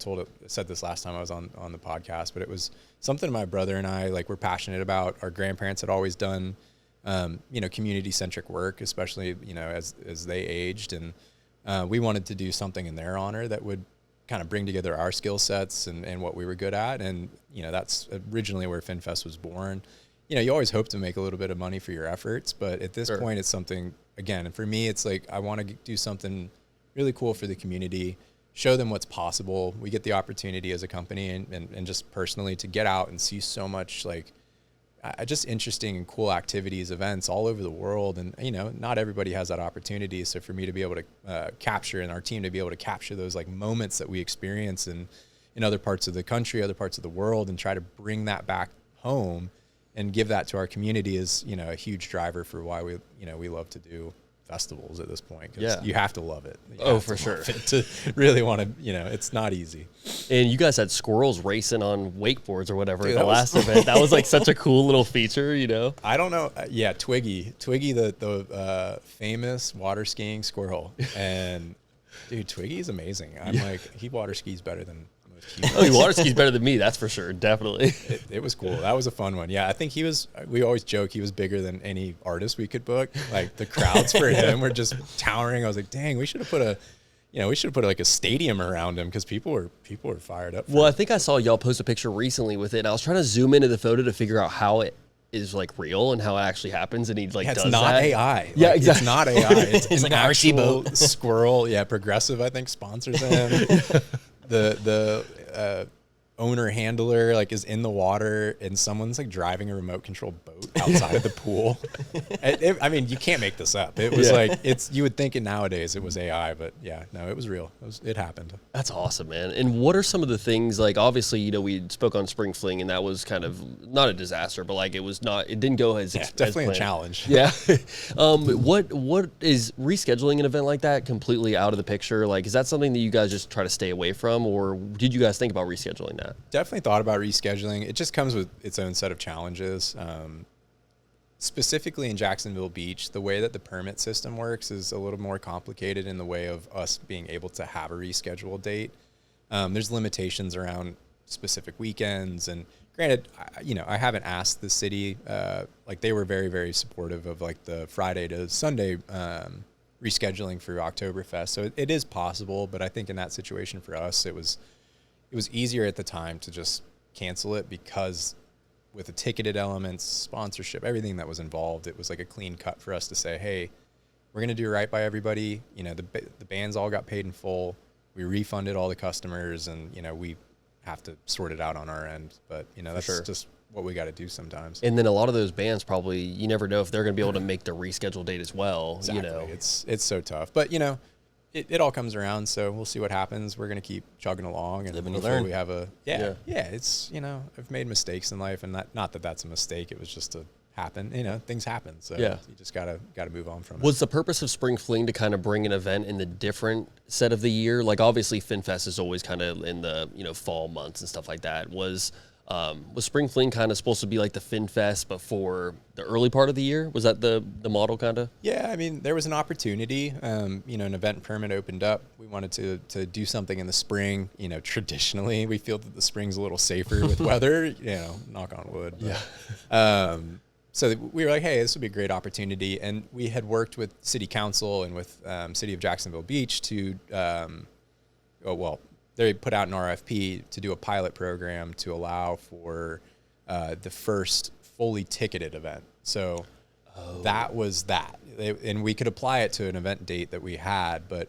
C: said this last time I was on the podcast, but it was something my brother and I were passionate about. Our grandparents had always done, community-centric work, especially, as they aged, and we wanted to do something in their honor that would kind of bring together our skill sets and what we were good at. And, that's originally where FinFest was born. You always hope to make a little bit of money for your efforts, but at this point it's something, again, and for me, it's like, I want to do something really cool for the community, show them what's possible. We get the opportunity as a company and just personally to get out and see so much just interesting and cool activities, events all over the world. And, not everybody has that opportunity. So for me to be able to capture, and our team to be able to capture those moments that we experience in other parts of the country, other parts of the world, and try to bring that back home and give that to our community is, a huge driver for why we love to do festivals at this point. You have to love it.
A: For sure.
C: To really want to, it's not easy.
A: And you guys had squirrels racing on wakeboards or whatever at the last event. That was such a cool little feature,
C: I don't know. Twiggy, the famous water skiing squirrel. And dude, Twiggy's amazing. He water skis better than most humans.
A: Oh, he water skis better than me. That's for sure. Definitely.
C: It was cool. That was a fun one. Yeah. I think we always joke he was bigger than any artist we could book. The crowds for him were just towering. I was like, dang, we should have put a stadium around him, because people were fired up.
A: Well, I think I saw y'all post a picture recently with it, and I was trying to zoom into the photo to figure out how it is real and how it actually happens, and he does
C: it's not
A: that.
C: AI.
A: Yeah, exactly.
C: It's not AI. It's an actual
B: RC
C: squirrel. Yeah, Progressive, I think, sponsors him. The owner handler is in the water, and someone's driving a remote control boat outside of the pool. I mean, you can't make this up. It was you would think nowadays it was AI, but yeah, no, it was real. It happened.
A: That's awesome, man. And what are some of the things, obviously, we spoke on Spring Fling, and that was kind of not a disaster, but it didn't go as
C: definitely
A: as
C: a challenge.
A: Yeah. What is rescheduling an event like that completely out of the picture? Is that something that you guys just try to stay away from, or did you guys think about rescheduling that?
C: Definitely thought about rescheduling. It just comes with its own set of challenges. Specifically in Jacksonville Beach, the way that the permit system works is a little more complicated in the way of us being able to have a rescheduled date. There's limitations around specific weekends, and granted, I haven't asked the city. They were very, very supportive of the Friday to Sunday rescheduling for Oktoberfest. So it is possible, but I think in that situation for us, it was easier at the time to just cancel it, because with the ticketed elements, sponsorship, everything that was involved, it was a clean cut for us to say, hey, we're going to do right by everybody. The bands all got paid in full. We refunded all the customers, and, we have to sort it out on our end. But, that's just what we got to do sometimes.
A: And then a lot of those bands probably, you never know if they're going to be able to make the rescheduled date as well.
C: Exactly. It's so tough. But, it all comes around, so we'll see what happens. We're going to keep chugging along, and
B: live and learn.
C: We have it's, I've made mistakes in life, and not that that's a mistake. It was just happen. Things happen. So
A: Yeah.
C: you just gotta move on from it.
A: Was the purpose of Spring Fling to kind of bring an event in the different set of the year? Like obviously FinFest is always kind of in the, fall months and stuff like that. Was Spring Fling kind of supposed to be like the FinFest, but for the early part of the year? Was that the model kind of?
C: Yeah, I mean, there was an opportunity. An event permit opened up. We wanted to do something in the spring. Traditionally, we feel that the spring's a little safer with weather. Knock on wood. But, yeah. So we were like, hey, this would be a great opportunity. And we had worked with City Council and with City of Jacksonville Beach to, they put out an RFP to do a pilot program to allow for the first fully ticketed event. So that was that. And we could apply it to an event date that we had, but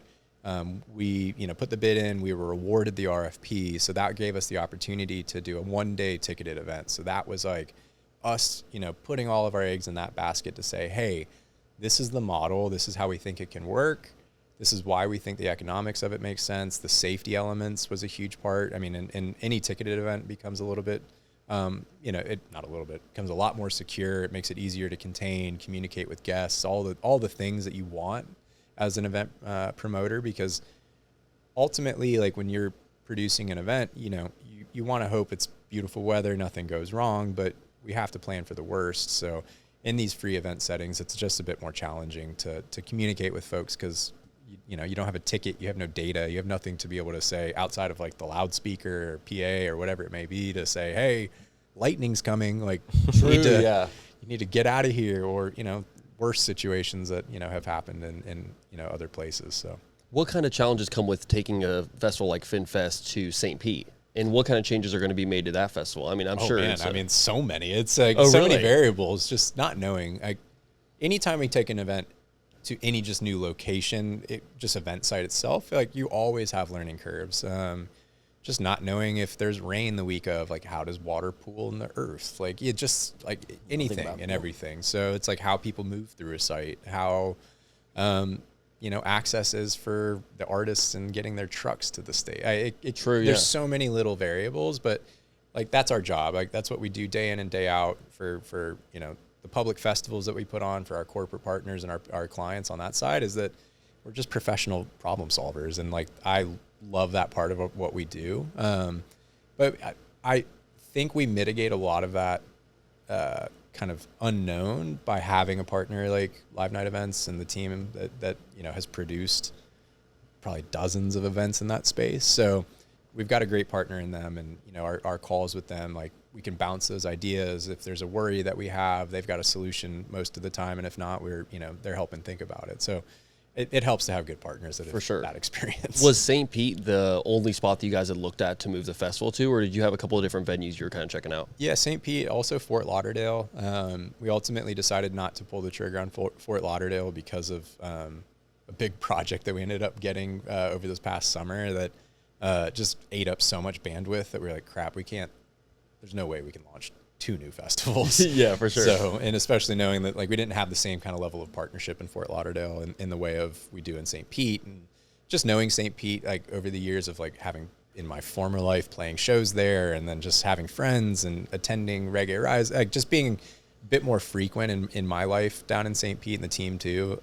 C: we put the bid in, we were awarded the RFP. So that gave us the opportunity to do a 1-day ticketed event. So that was like us, putting all of our eggs in that basket to say, hey, this is the model. This is how we think it can work. This is why we think the economics of it makes sense. The safety elements was a huge part. I mean, in any ticketed event becomes a little bit, not a little bit, becomes a lot more secure. It makes it easier to contain, communicate with guests, all the things that you want as an event promoter, because ultimately, like when you're producing an event, you want to hope it's beautiful weather, nothing goes wrong, but we have to plan for the worst. So in these free event settings, it's just a bit more challenging to communicate with folks because you don't have a ticket, you have no data, you have nothing to be able to say outside of like the loudspeaker or PA or whatever it may be to say, hey, lightning's coming, like you need to get out of here, or worse situations that have happened in other places. So
A: what kind of challenges come with taking a festival like FinFest to St. Pete? And what kind of changes are going to be made to that festival? I mean, I'm sure.
C: Man, so many. It's like many variables. Just not knowing. Like, anytime we take an event to any just new location, just event site itself, like you always have learning curves. Just not knowing if there's rain the week of, like how does water pool in the earth? Like it just like anything and everything. So it's like how people move through a site, how access is for the artists and getting their trucks to the stage. There's so many little variables, but like that's our job. Like that's what we do day in and day out for the public festivals that we put on for our corporate partners and our clients on that side, is that we're just professional problem solvers. And like, I love that part of what we do. But I think we mitigate a lot of that kind of unknown by having a partner like Live Night Events and the team that has produced probably dozens of events in that space. So we've got a great partner in them, and our calls with them, like we can bounce those ideas. If there's a worry that we have, they've got a solution most of the time, and if not, they're helping think about it. So it helps to have good partners that have that experience.
A: Was St. Pete the only spot that you guys had looked at to move the festival to, or did you have a couple of different venues you were kind of checking out?
C: Yeah, St. Pete, also Fort Lauderdale. We ultimately decided not to pull the trigger on Fort Lauderdale because of a big project that we ended up getting over this past summer that just ate up so much bandwidth that we were like, crap, there's no way we can launch 2 new festivals.
A: Yeah, for sure.
C: So, and especially knowing that like we didn't have the same kind of level of partnership in Fort Lauderdale in the way of we do in St. Pete, and just knowing St. Pete, like over the years of like having in my former life playing shows there, and then just having friends and attending Reggae Rise, like just being a bit more frequent in my life down in St. Pete and the team too.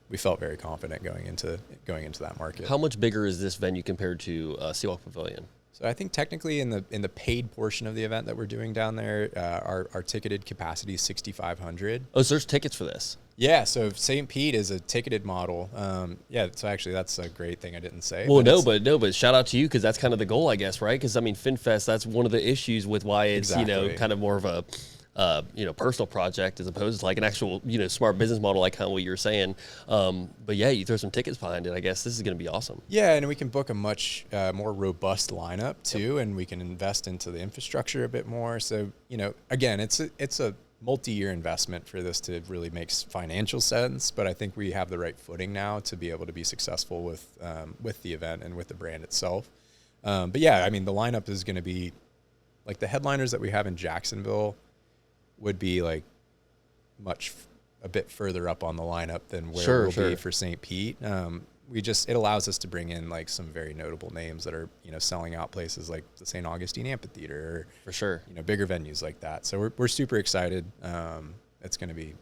C: We felt very confident going into that market.
A: How much bigger is this venue compared to Seawalk Pavilion?
C: So I think technically in the paid portion of the event that we're doing down there, our ticketed capacity is 6,500.
A: Oh, so there's tickets for this?
C: Yeah. So St. Pete is a ticketed model. So actually that's a great thing I didn't say.
A: Well, but shout out to you, because that's kind of the goal, I guess, right? Because I mean, FinFest, that's one of the issues with why it's kind of more of a personal project as opposed to like an actual, smart business model, like kind of what you were saying. But yeah, you throw some tickets behind it. I guess this is going to be awesome.
C: Yeah. And we can book a much more robust lineup too. Yep. And we can invest into the infrastructure a bit more. So, again, it's a multi-year investment for this to really make financial sense. But I think we have the right footing now to be able to be successful with the event and with the brand itself. But yeah, I mean, the lineup is going to be like the headliners that we have in Jacksonville would be like a bit further up on the lineup than where we'll be for St. Pete. It allows us to bring in like some very notable names that are, selling out places like the St. Augustine Amphitheater, or,
A: for sure,
C: bigger venues like that. So we're super excited. it's gonna be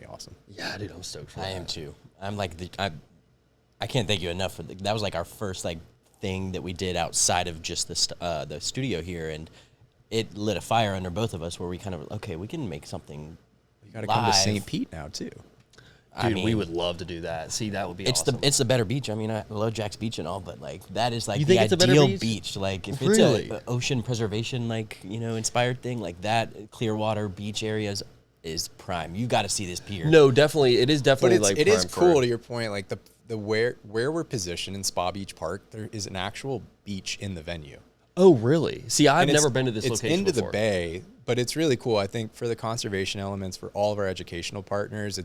C: awesome.
A: Yeah, dude, I'm stoked for
B: I
A: that.
B: am too. I'm like I can't thank you enough for that was like our first like thing that we did outside of just the studio here, and it lit a fire under both of us where we kind of okay, we can make something.
C: You got to come to St. Pete now too.
A: Dude, we would love to do that. See, that would be awesome.
B: It's the better beach. I mean, I love Jack's Beach and all, but like that is like
A: You
B: the
A: think it's a better
B: ideal
A: beach?
B: Like if
A: Really?
B: it's a ocean preservation like inspired thing like that, Clearwater beach areas is prime. You got to see this pier.
A: No, definitely. It is definitely
C: But
A: like
C: it is
A: prime
C: cool to your point. Like the where we're positioned in Spa Beach Park, there is an actual beach in the venue.
A: Oh, really? See, I've
C: And
A: never been to this
C: it's
A: location
C: into
A: before.
C: the bay, but it's really cool. I think for the conservation elements for all of our educational partners,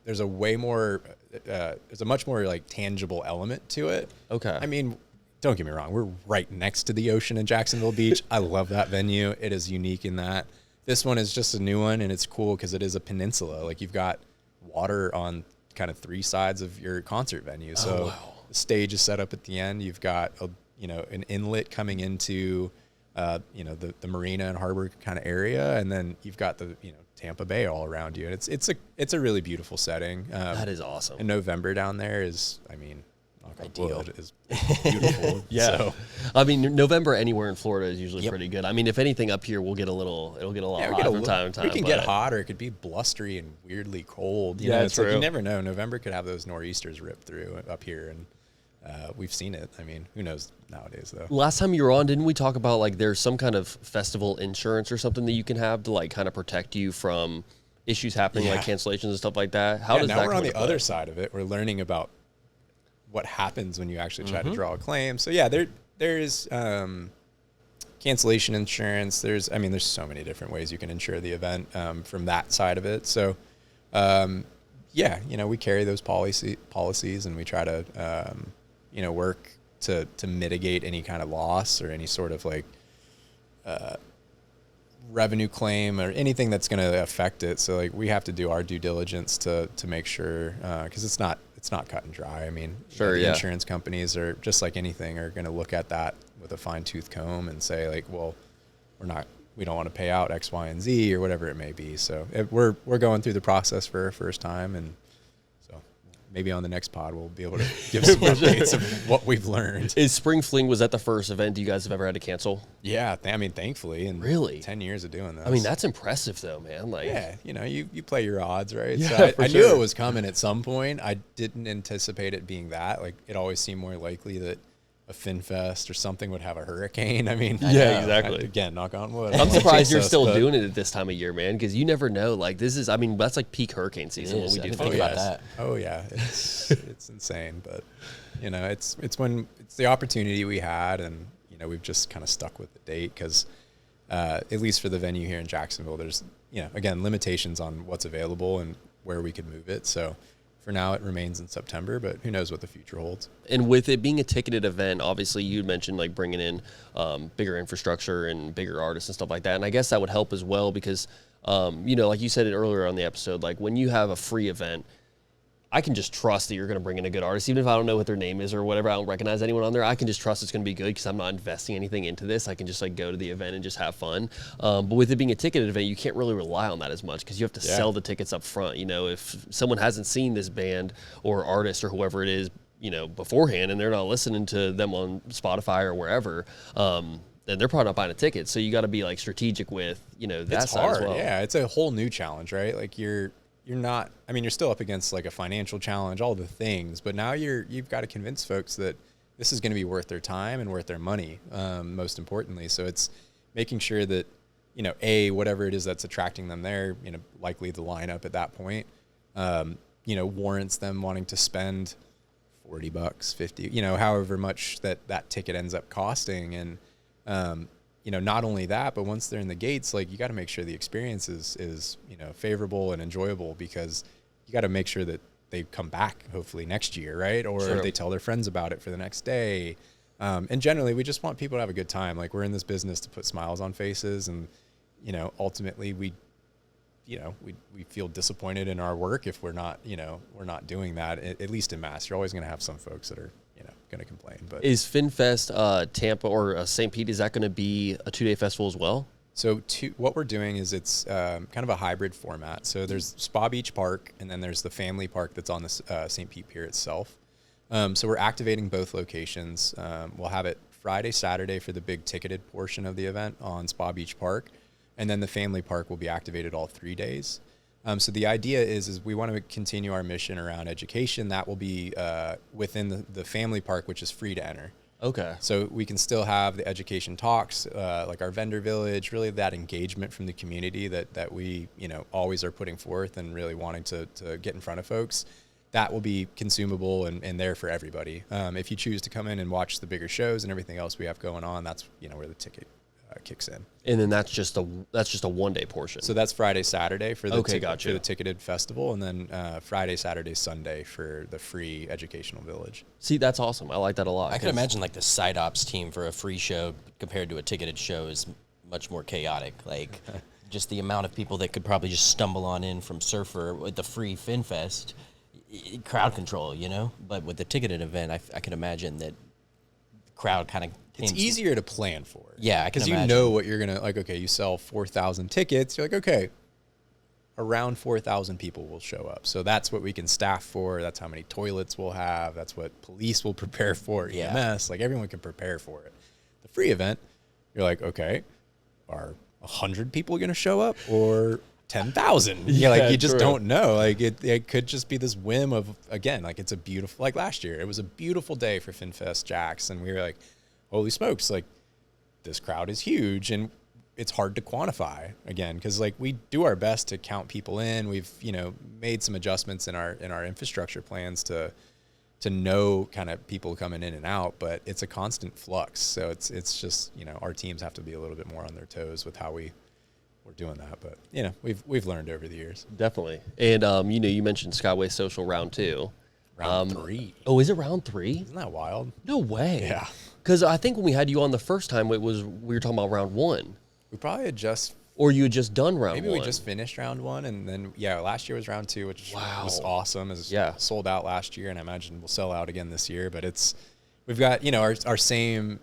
C: there's a way more, there's a much more like tangible element to it.
A: Okay.
C: I mean, don't get me wrong, we're right next to the ocean in Jacksonville Beach. I love that venue. It is unique in that. This one is just a new one, and it's cool because it is a peninsula. Like you've got water on kind of three sides of your concert venue. So the stage is set up at the end. You've got an inlet coming into the marina and harbor kind of area, and then you've got the Tampa Bay all around you, and it's a really beautiful setting.
A: That is awesome.
C: And November down there is, I mean, knock on
B: Ideal.
C: wood, is beautiful.
A: Yeah.
C: So,
A: I mean, November anywhere in Florida is usually
B: Yep.
A: pretty good. I mean, if anything, up here it'll get a lot hot from time to time.
C: we can
A: but
C: get hot, or it could be blustery and weirdly cold.
A: Yeah,
C: It's like
A: true.
C: you never know. November could have those nor'easters rip through up here, and we've seen it. I mean, who knows nowadays though.
A: Last time you were on, didn't we talk about like there's some kind of festival insurance or something that you can have to like kind of protect you from issues happening like
C: Yeah.
A: cancellations and stuff like that? How does
C: now
A: that
C: we're
A: come
C: on the
A: into
C: other
A: play?
C: side of it. We're learning about what happens when you actually try to
A: Mm-hmm.
C: draw a claim. So yeah, there's cancellation insurance. There's so many different ways you can insure the event from that side of it. So yeah, we carry those policies, and we try to work to mitigate any kind of loss or any sort of like revenue claim or anything that's going to affect it. So like we have to do our due diligence to make sure, because it's not cut and dry. I mean,
A: Sure,
C: the
A: yeah.
C: insurance companies are just like anything are going to look at that with a fine tooth comb and say like, well, we don't want to pay out X, Y, and Z or whatever it may be. So we're going through the process for our first time, and so maybe on the next pod we'll be able to give some updates of what we've learned.
A: Is Spring Fling, was that the first event you guys have ever had to cancel?
C: Yeah, thankfully, and
A: Really?
C: 10 years of doing this.
A: I mean, that's impressive though, man. Like,
C: yeah, you play your odds, right?
A: Yeah,
C: So
A: for
C: I knew
A: sure.
C: it was coming at some point. I didn't anticipate it being that. Like, it always seemed more likely that a FinFest or something would have a hurricane. I mean,
A: Yeah, exactly.
C: Again, knock on wood.
A: I'm surprised you're still
C: but-
A: doing it at this time of year, man, because you never know. Like, that's like peak hurricane season when
B: is.
A: we
B: I
A: do
B: didn't
A: things
B: think
A: like
B: about
A: that.
B: that.
C: Oh yeah, it's insane, but it's when it's the opportunity we had, and we've just kind of stuck with the date because at least for the venue here in Jacksonville, there's again limitations on what's available and where we could move it. So for now, it remains in September, but who knows what the future holds.
A: And with it being a ticketed event, obviously you mentioned like bringing in bigger infrastructure and bigger artists and stuff like that. And I guess that would help as well because, like you said it earlier on the episode, like when you have a free event, I can just trust that you're going to bring in a good artist. Even if I don't know what their name is or whatever, I don't recognize anyone on there, I can just trust it's going to be good because I'm not investing anything into this. I can just like go to the event and just have fun. But with it being a ticketed event, you can't really rely on that as much because you have to sell the tickets up front. If someone hasn't seen this band or artist or whoever it is, beforehand, and they're not listening to them on Spotify or wherever, then they're probably not buying a ticket. So you got to be like strategic with, that
C: It's
A: side
C: hard.
A: as well.
C: Yeah, it's a whole new challenge, right? Like you're not. I mean, you're still up against like a financial challenge, all the things, but now you've got to convince folks that this is going to be worth their time and worth their money. Most importantly, so it's making sure that whatever it is that's attracting them there, likely the lineup at that point, warrants them wanting to spend $40, $50, however much that ticket ends up costing, and not only that, but once they're in the gates, like you got to make sure the experience is favorable and enjoyable, because you got to make sure that they come back hopefully next year, right? Or
A: Sure.
C: they tell their friends about it for the next day. And generally, we just want people to have a good time. Like we're in this business to put smiles on faces, and ultimately we feel disappointed in our work if we're not doing that. At least in mass, you're always going to have some folks that are going to complain. But
A: Is FinFest Tampa or St. Pete, is that going to be a 2-day festival as well?
C: So what we're doing is it's kind of a hybrid format. So there's Spa Beach Park, and then there's the family park that's on the St. Pete Pier itself. So we're activating both locations. We'll have it Friday, Saturday for the big ticketed portion of the event on Spa Beach Park. And then the family park will be activated all 3 days. So the idea is we want to continue our mission around education. That will be within the family park, which is free to enter.
A: Okay.
C: So we can still have the education talks, like our vendor village, really that engagement from the community that we, always are putting forth and really wanting to get in front of folks. That will be consumable and there for everybody. If you choose to come in and watch the bigger shows and everything else we have going on, that's, where the ticket kicks in.
A: And then that's just a 1 day portion.
C: So that's Friday, Saturday for the
A: gotcha.
C: for the ticketed festival, and then Friday, Saturday, Sunday for the free educational village.
A: See, that's awesome. I like that a lot.
B: I can imagine like the side ops team for a free show compared to a ticketed show is much more chaotic. Like just the amount of people that could probably just stumble on in from Surfer with the free Fin Fest, crowd control, But with the ticketed event, I can imagine that the crowd kind of.
C: It's easier to plan for.
B: Yeah, I can
C: because
B: imagine.
C: you know what you're gonna like. Okay, you sell 4,000 tickets. You're like, okay, around 4,000 people will show up. So that's what we can staff for. That's how many toilets we'll have. That's what police will prepare for.
B: Yeah.
C: EMS, like everyone can prepare for it. The free event, you're like, okay, are 100 people gonna show up or 10,000? You just don't know. Like it could just be this whim of, again, like it's a beautiful, like last year, it was a beautiful day for FinFest Jax, and we were like, holy smokes, like this crowd is huge, and it's hard to quantify again because like we do our best to count people in. We've made some adjustments in our infrastructure plans to know kind of people coming in and out, but it's a constant flux. So it's just our teams have to be a little bit more on their toes with how we're doing that. But we've learned over the years.
A: Definitely. And you mentioned Skyway Social round 2.
C: Round 3.
A: Oh, is it round 3?
C: Isn't that wild?
A: No way.
C: Yeah.
A: Because I think when we had you on the first time, we were talking about round 1.
C: We probably had just.
A: Or you had just done round 1.
C: Maybe we just finished round 1, and then last year was round 2, which was awesome. It was sold out last year, and I imagine we'll sell out again this year. But we've got our same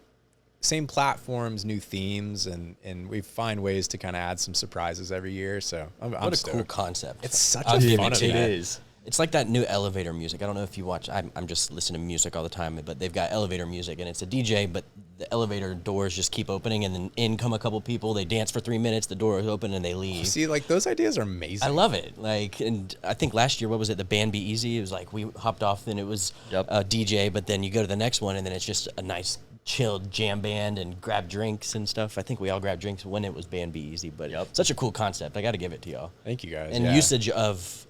C: platforms, new themes, and we find ways to kind of add some surprises every year. So I'm
B: what a
C: stoked.
B: cool concept.
C: It's such a fun event.
A: It is.
B: It's like that new elevator music. I don't know if you watch. I'm just listening to music all the time, but they've got elevator music, and it's a DJ, but the elevator doors just keep opening, and then in come a couple people. They dance for 3 minutes. The door is open, and they leave.
C: See, like those ideas are amazing.
B: I love it. Like, and I think last year, what was it? The band Be Easy. It was like we hopped off, and it was a DJ, but then you go to the next one, and then it's just a nice chilled jam band and grab drinks and stuff. I think we all grabbed drinks when it was band Be Easy, but such a cool concept. I got to give it to y'all.
C: Thank you guys.
B: And usage of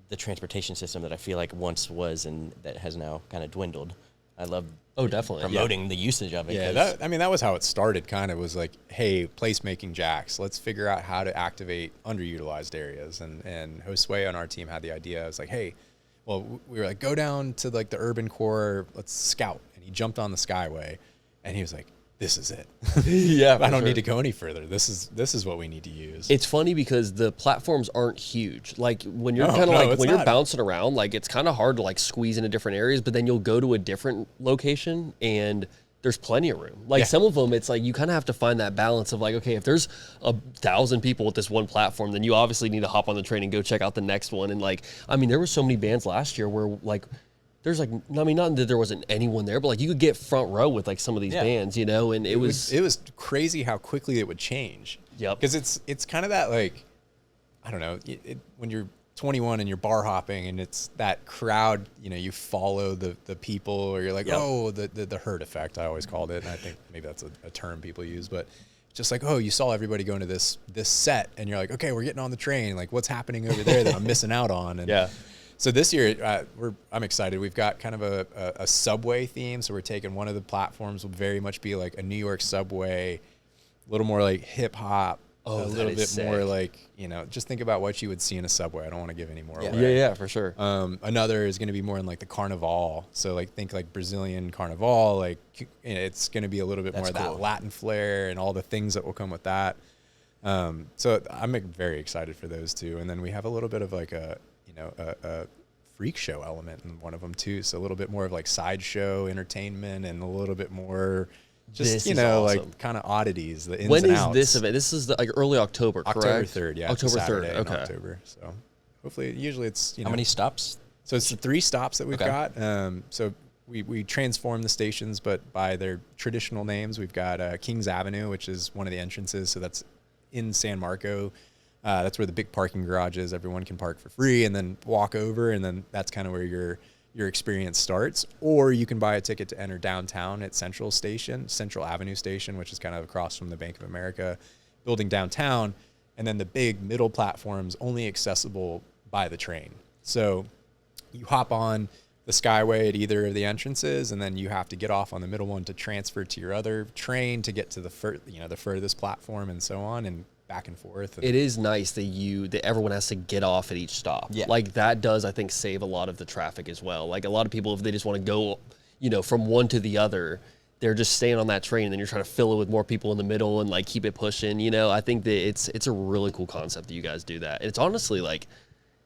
B: the transportation system that I feel like once was and that has now kind of dwindled. I love
A: definitely
B: promoting the usage of it.
C: Yeah, that was how it started. Kind of was like, hey, placemaking Jax. Let's figure out how to activate underutilized areas. And Josue on our team had the idea. I was like, hey, well, we were like, go down to like the urban core. Let's scout. And he jumped on the Skyway, and he was like, this is it. I don't need to go any further. This is what we need to use.
A: It's funny because the platforms aren't huge. Like when you're you're bouncing around, like it's kind of hard to like squeeze into different areas, but then you'll go to a different location and there's plenty of room. Like some of them, it's like you kind of have to find that balance of like, okay, if there's 1,000 people at this one platform, then you obviously need to hop on the train and go check out the next one. And like, I mean, there were so many bands last year where like, there's like, I mean, not that there wasn't anyone there, but like you could get front row with like some of these bands, and it was
C: crazy how quickly it would change.
A: Yep.
C: Because it's kind of that like, I don't know, when you're 21 and you're bar hopping and it's that crowd, you follow the people, or you're like, the herd effect, I always called it. And I think maybe that's a term people use, but just like, you saw everybody going to this set and you're like, okay, we're getting on the train. Like what's happening over there that I'm missing out on? And so this year, I'm excited. We've got kind of a subway theme. So we're taking one of the platforms will very much be like a New York subway, a little more like hip hop, a little bit more like, just think about what you would see in a subway. I don't want to give any more away.
A: Yeah, for sure.
C: Another is going to be more in like the Carnival. So like think like Brazilian Carnival, like it's going to be a little bit more of that Latin flair and all the things that will come with that. So I'm very excited for those two. And then we have a little bit of like a freak show element in one of them too. So a little bit more of like sideshow entertainment and a little bit more just,
A: This
C: you
A: is
C: know,
A: awesome.
C: like kind of oddities, the ins
A: When
C: and
A: is
C: outs.
A: this event? This is like early October, correct?
C: October 3rd, yeah.
A: October 3rd,
C: Saturday in
A: okay.
C: October. So hopefully, usually it's, you know.
B: How many stops?
C: So it's the 3 stops that we've
B: Okay.
C: got. So we transform the stations, but by their traditional names. We've got Kings Avenue, which is one of the entrances. So that's in San Marco. That's where the big parking garage is. Everyone can park for free and then walk over, and then that's kind of where your experience starts. Or you can buy a ticket to enter downtown at Central Avenue Station, which is kind of across from the Bank of America building downtown. And then the big middle platform's only accessible by the train. So you hop on the Skyway at either of the entrances, and then you have to get off on the middle one to transfer to your other train to get to the furthest platform, and so on, and back and forth.
A: It is nice that everyone has to get off at each stop.
B: Yeah.
A: Like that does, I think, save a lot of the traffic as well. Like a lot of people, if they just want to go, from one to the other, they're just staying on that train, and then you're trying to fill it with more people in the middle and like keep it pushing. I think that it's a really cool concept that you guys do that. And it's honestly like,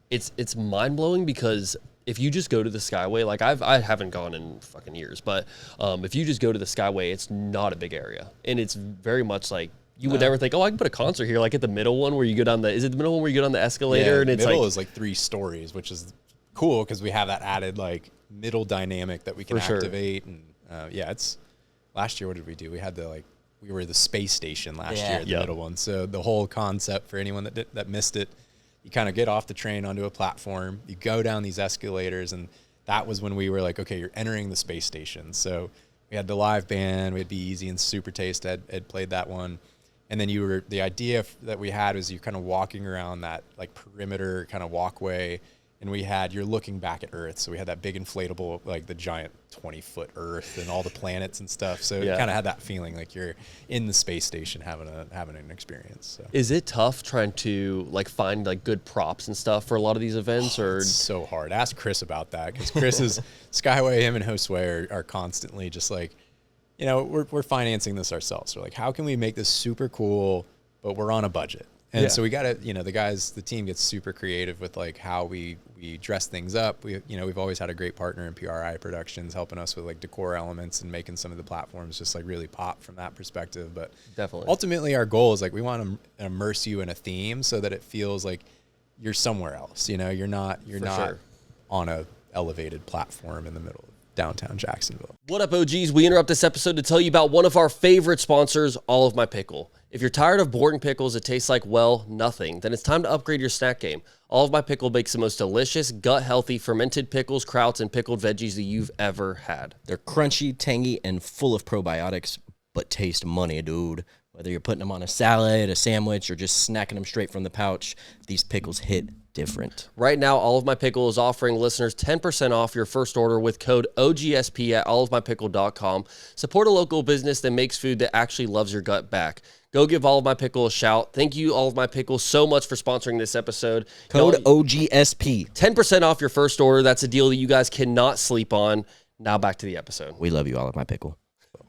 A: it's mind blowing because if you just go to the Skyway, like I haven't gone in fucking years, but if you just go to the Skyway, it's not a big area, and it's very much like you would never think, oh, I can put a concert here, like at the middle one where you go down is it the middle one where you go down the escalator?
C: Yeah,
A: and it's
C: middle
A: like,
C: is like 3 stories, which is cool because we have that added like middle dynamic that we can
A: For sure.
C: activate. And it's last year. What did we do? We were the space station last
B: Yeah.
C: year at the
A: Yep.
C: middle one. So the whole concept for anyone that missed it, you kind of get off the train onto a platform, you go down these escalators, and that was when we were like, okay, you're entering the space station. So we had the live band, we had Be Easy and Super Taste had played that one. And then the idea that we had was you're kind of walking around that like perimeter kind of walkway, and you're looking back at Earth. So we had that big inflatable, like the giant 20-foot Earth and all the planets and stuff. So
A: Yeah.
C: it kind of had that feeling like you're in the space station having an experience. So.
A: is it tough trying to like find like good props and stuff for a lot of these events? Or
C: It's so hard. Ask Chris about that, because Chris is Skyway. Him and Josue are constantly just like, we're financing this ourselves. We're like, how can we make this super cool, but we're on a budget? And
A: Yeah.
C: so we got to, the team gets super creative with like how we dress things up. We've always had a great partner in PRI Productions helping us with like decor elements and making some of the platforms just like really pop from that perspective. But
A: Definitely.
C: ultimately our goal is like, we want to immerse you in a theme so that it feels like you're somewhere else. You're not
A: sure.
C: on a elevated platform in the middle of downtown Jacksonville.
A: What up, OGs? We interrupt this episode to tell you about one of our favorite sponsors, All of My Pickle. If you're tired of boring pickles that taste like, well, nothing, then it's time to upgrade your snack game. All of My Pickle makes the most delicious, gut-healthy, fermented pickles, krauts, and pickled veggies that you've ever had.
B: They're crunchy, tangy, and full of probiotics, but taste money, dude. Whether you're putting them on a salad, a sandwich, or just snacking them straight from the pouch, these pickles hit different.
A: Right now, All of My Pickle is offering listeners 10% off your first order with code OGSP at allofmypickle.com. Support a local business that makes food that actually loves your gut back. Go give All of My Pickle a shout. Thank you, All of My Pickle, so much for sponsoring this episode.
B: Code
A: Y'all,
B: OGSP.
A: 10% off your first order. That's a deal that you guys cannot sleep on. Now back to the episode.
B: We love you, All of My Pickle.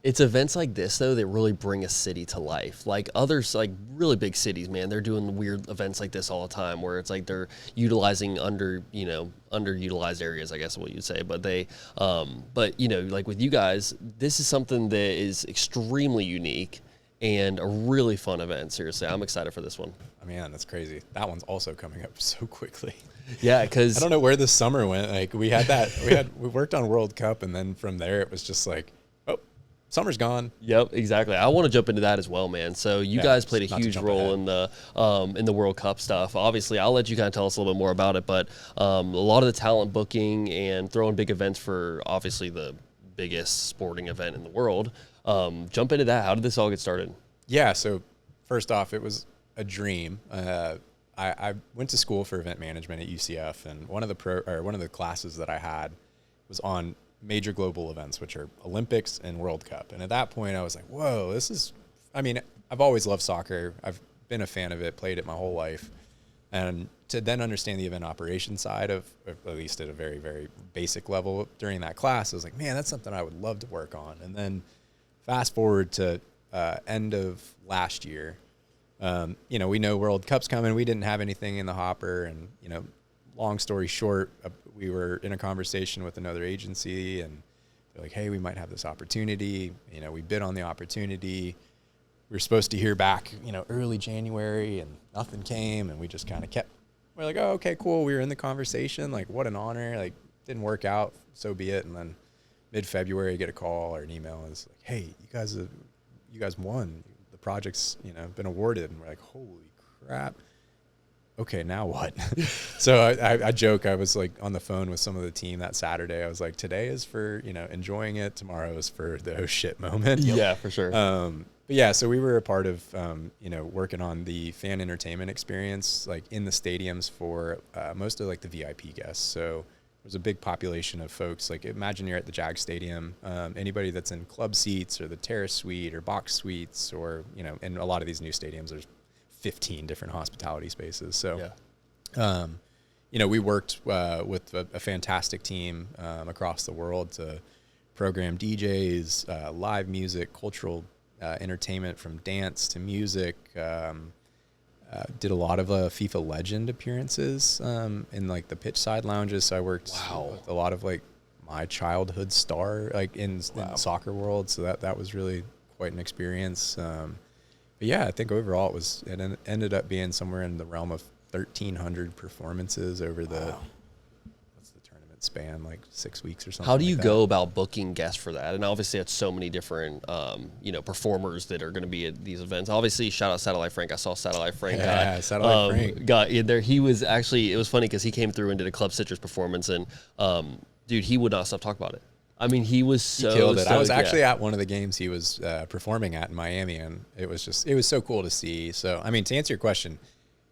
A: It's events like this, though, that really bring a city to life. Like others, like really big cities, man, they're doing weird events like this all the time where it's like they're utilizing underutilized areas, I guess is what you'd say. But like with you guys, this is something that is extremely unique and a really fun event. Seriously, I'm excited for this one.
C: Oh, man, that's crazy. That one's also coming up so quickly.
A: Yeah, because
C: I don't know where this summer went. Like we worked on World Cup, and then from there it was just like, oh, summer's gone.
A: Yep, exactly. I want to jump into that as well, man. So you guys played a huge role in the World Cup stuff. Obviously, I'll let you kind of tell us a little bit more about it, but a lot of the talent booking and throwing big events for obviously the biggest sporting event in the world. Jump into that. How did this all get started?
C: Yeah. So first off, it was a dream. I went to school for event management at UCF, and one of the classes that I had was on major global events, which are Olympics and World Cup. And at that point I was like, whoa, I've always loved soccer. I've been a fan of it, played it my whole life. And to then understand the event operation side of, at least at a very, very basic level during that class, I was like, man, that's something I would love to work on. And then fast forward to end of last year, we know World Cup's coming. We didn't have anything in the hopper. And, long story short, we were in a conversation with another agency, and they're like, hey, we might have this opportunity. You know, we bid on the opportunity. We were supposed to hear back, you know, early January, and nothing came. And we just kind of we're like, oh, okay, cool. We were in the conversation. Like, what an honor. Like, didn't work out. So be it. And then mid-February, I get a call or an email. And it's like, hey, you guys won. The project's, you know, been awarded. And we're like, holy crap. Okay, now what? So I joke, I was like on the phone with some of the team that Saturday. I was like, today is for, you know, enjoying it. Tomorrow is for the oh shit moment.
A: Yeah, for sure.
C: But yeah, so we were a part of, you know, working on the fan entertainment experience, like in the stadiums for most of like the VIP guests. So there's a big population of folks. Like imagine you're at the Jag Stadium, anybody that's in club seats or the terrace suite or box suites, or, you know, in a lot of these new stadiums, there's 15 different hospitality spaces. So, you know, we worked with a fantastic team across the world to program DJs, live music, cultural entertainment from dance to music. Did a lot of FIFA Legend appearances in like the pitch side lounges. So I worked with a lot of like my childhood star, like in the soccer world. So that was really quite an experience. But yeah, I think overall it ended up being somewhere in the realm of 1,300 performances over what's the tournament span, like 6 weeks or something.
A: How do you go about booking guests for that? And obviously it's so many different, you know, performers that are going to be at these events. Obviously, shout out Satellite Frank. I saw Satellite Frank.
C: Satellite Frank
A: got in there. He was actually, it was funny because he came through and did a Club Citrus performance, and dude, he would not stop talking about it. I mean, he was so
C: he killed it. I was actually
A: yeah.
C: at one of the games he was performing at in Miami, and it was so cool to see. So, I mean, to answer your question,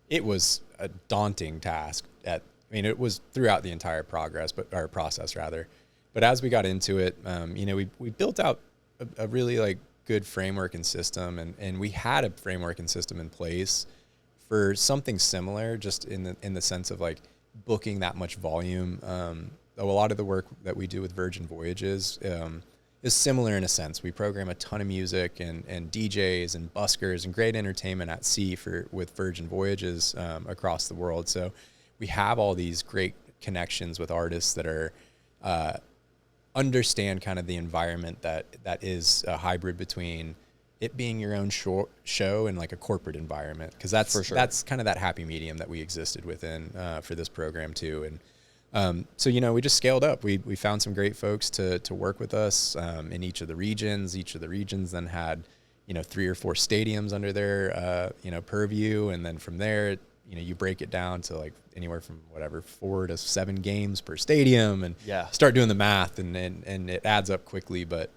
C: it was a daunting task. I mean, it was throughout the entire process. But as we got into it, you know, we built out a really like good framework and system, and we had a framework and system in place for something similar, just in the sense of like booking that much volume. A lot of the work that we do with Virgin Voyages is similar in a sense. We program a ton of music and DJs and buskers and great entertainment at sea with Virgin Voyages across the world. So we have all these great connections with artists that are understand kind of the environment that is a hybrid between it being your own show and like a corporate environment, because that's for sure. That's kind of that happy medium that we existed within for this program too. And so, you know, we just scaled up. We found some great folks to work with us in each of the regions. Each of the regions then had, you know, 3 or 4 stadiums under their, you know, purview. And then from there, you know, you break it down to like anywhere from 4 to 7 games per stadium, and start doing the math, and it adds up quickly. But,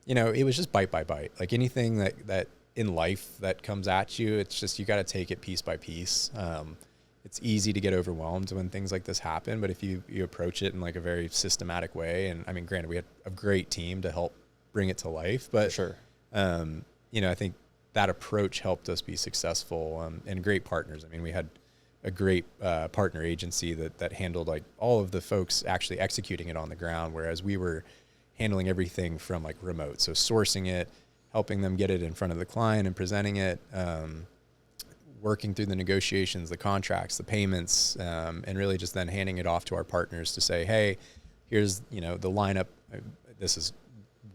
C: you know, it was just bite by bite. Like anything that in life that comes at you, it's just, you got to take it piece by piece. It's easy to get overwhelmed when things like this happen, but if you approach it in like a very systematic way, and I mean, granted, we had a great team to help bring it to life, but
A: sure.
C: You know, I think that approach helped us be successful, and great partners. I mean, we had a great partner agency that handled like all of the folks actually executing it on the ground, whereas we were handling everything from like remote. So sourcing it, helping them get it in front of the client and presenting it, working through the negotiations, the contracts, the payments, and really just then handing it off to our partners to say, hey, here's, you know, the lineup. This is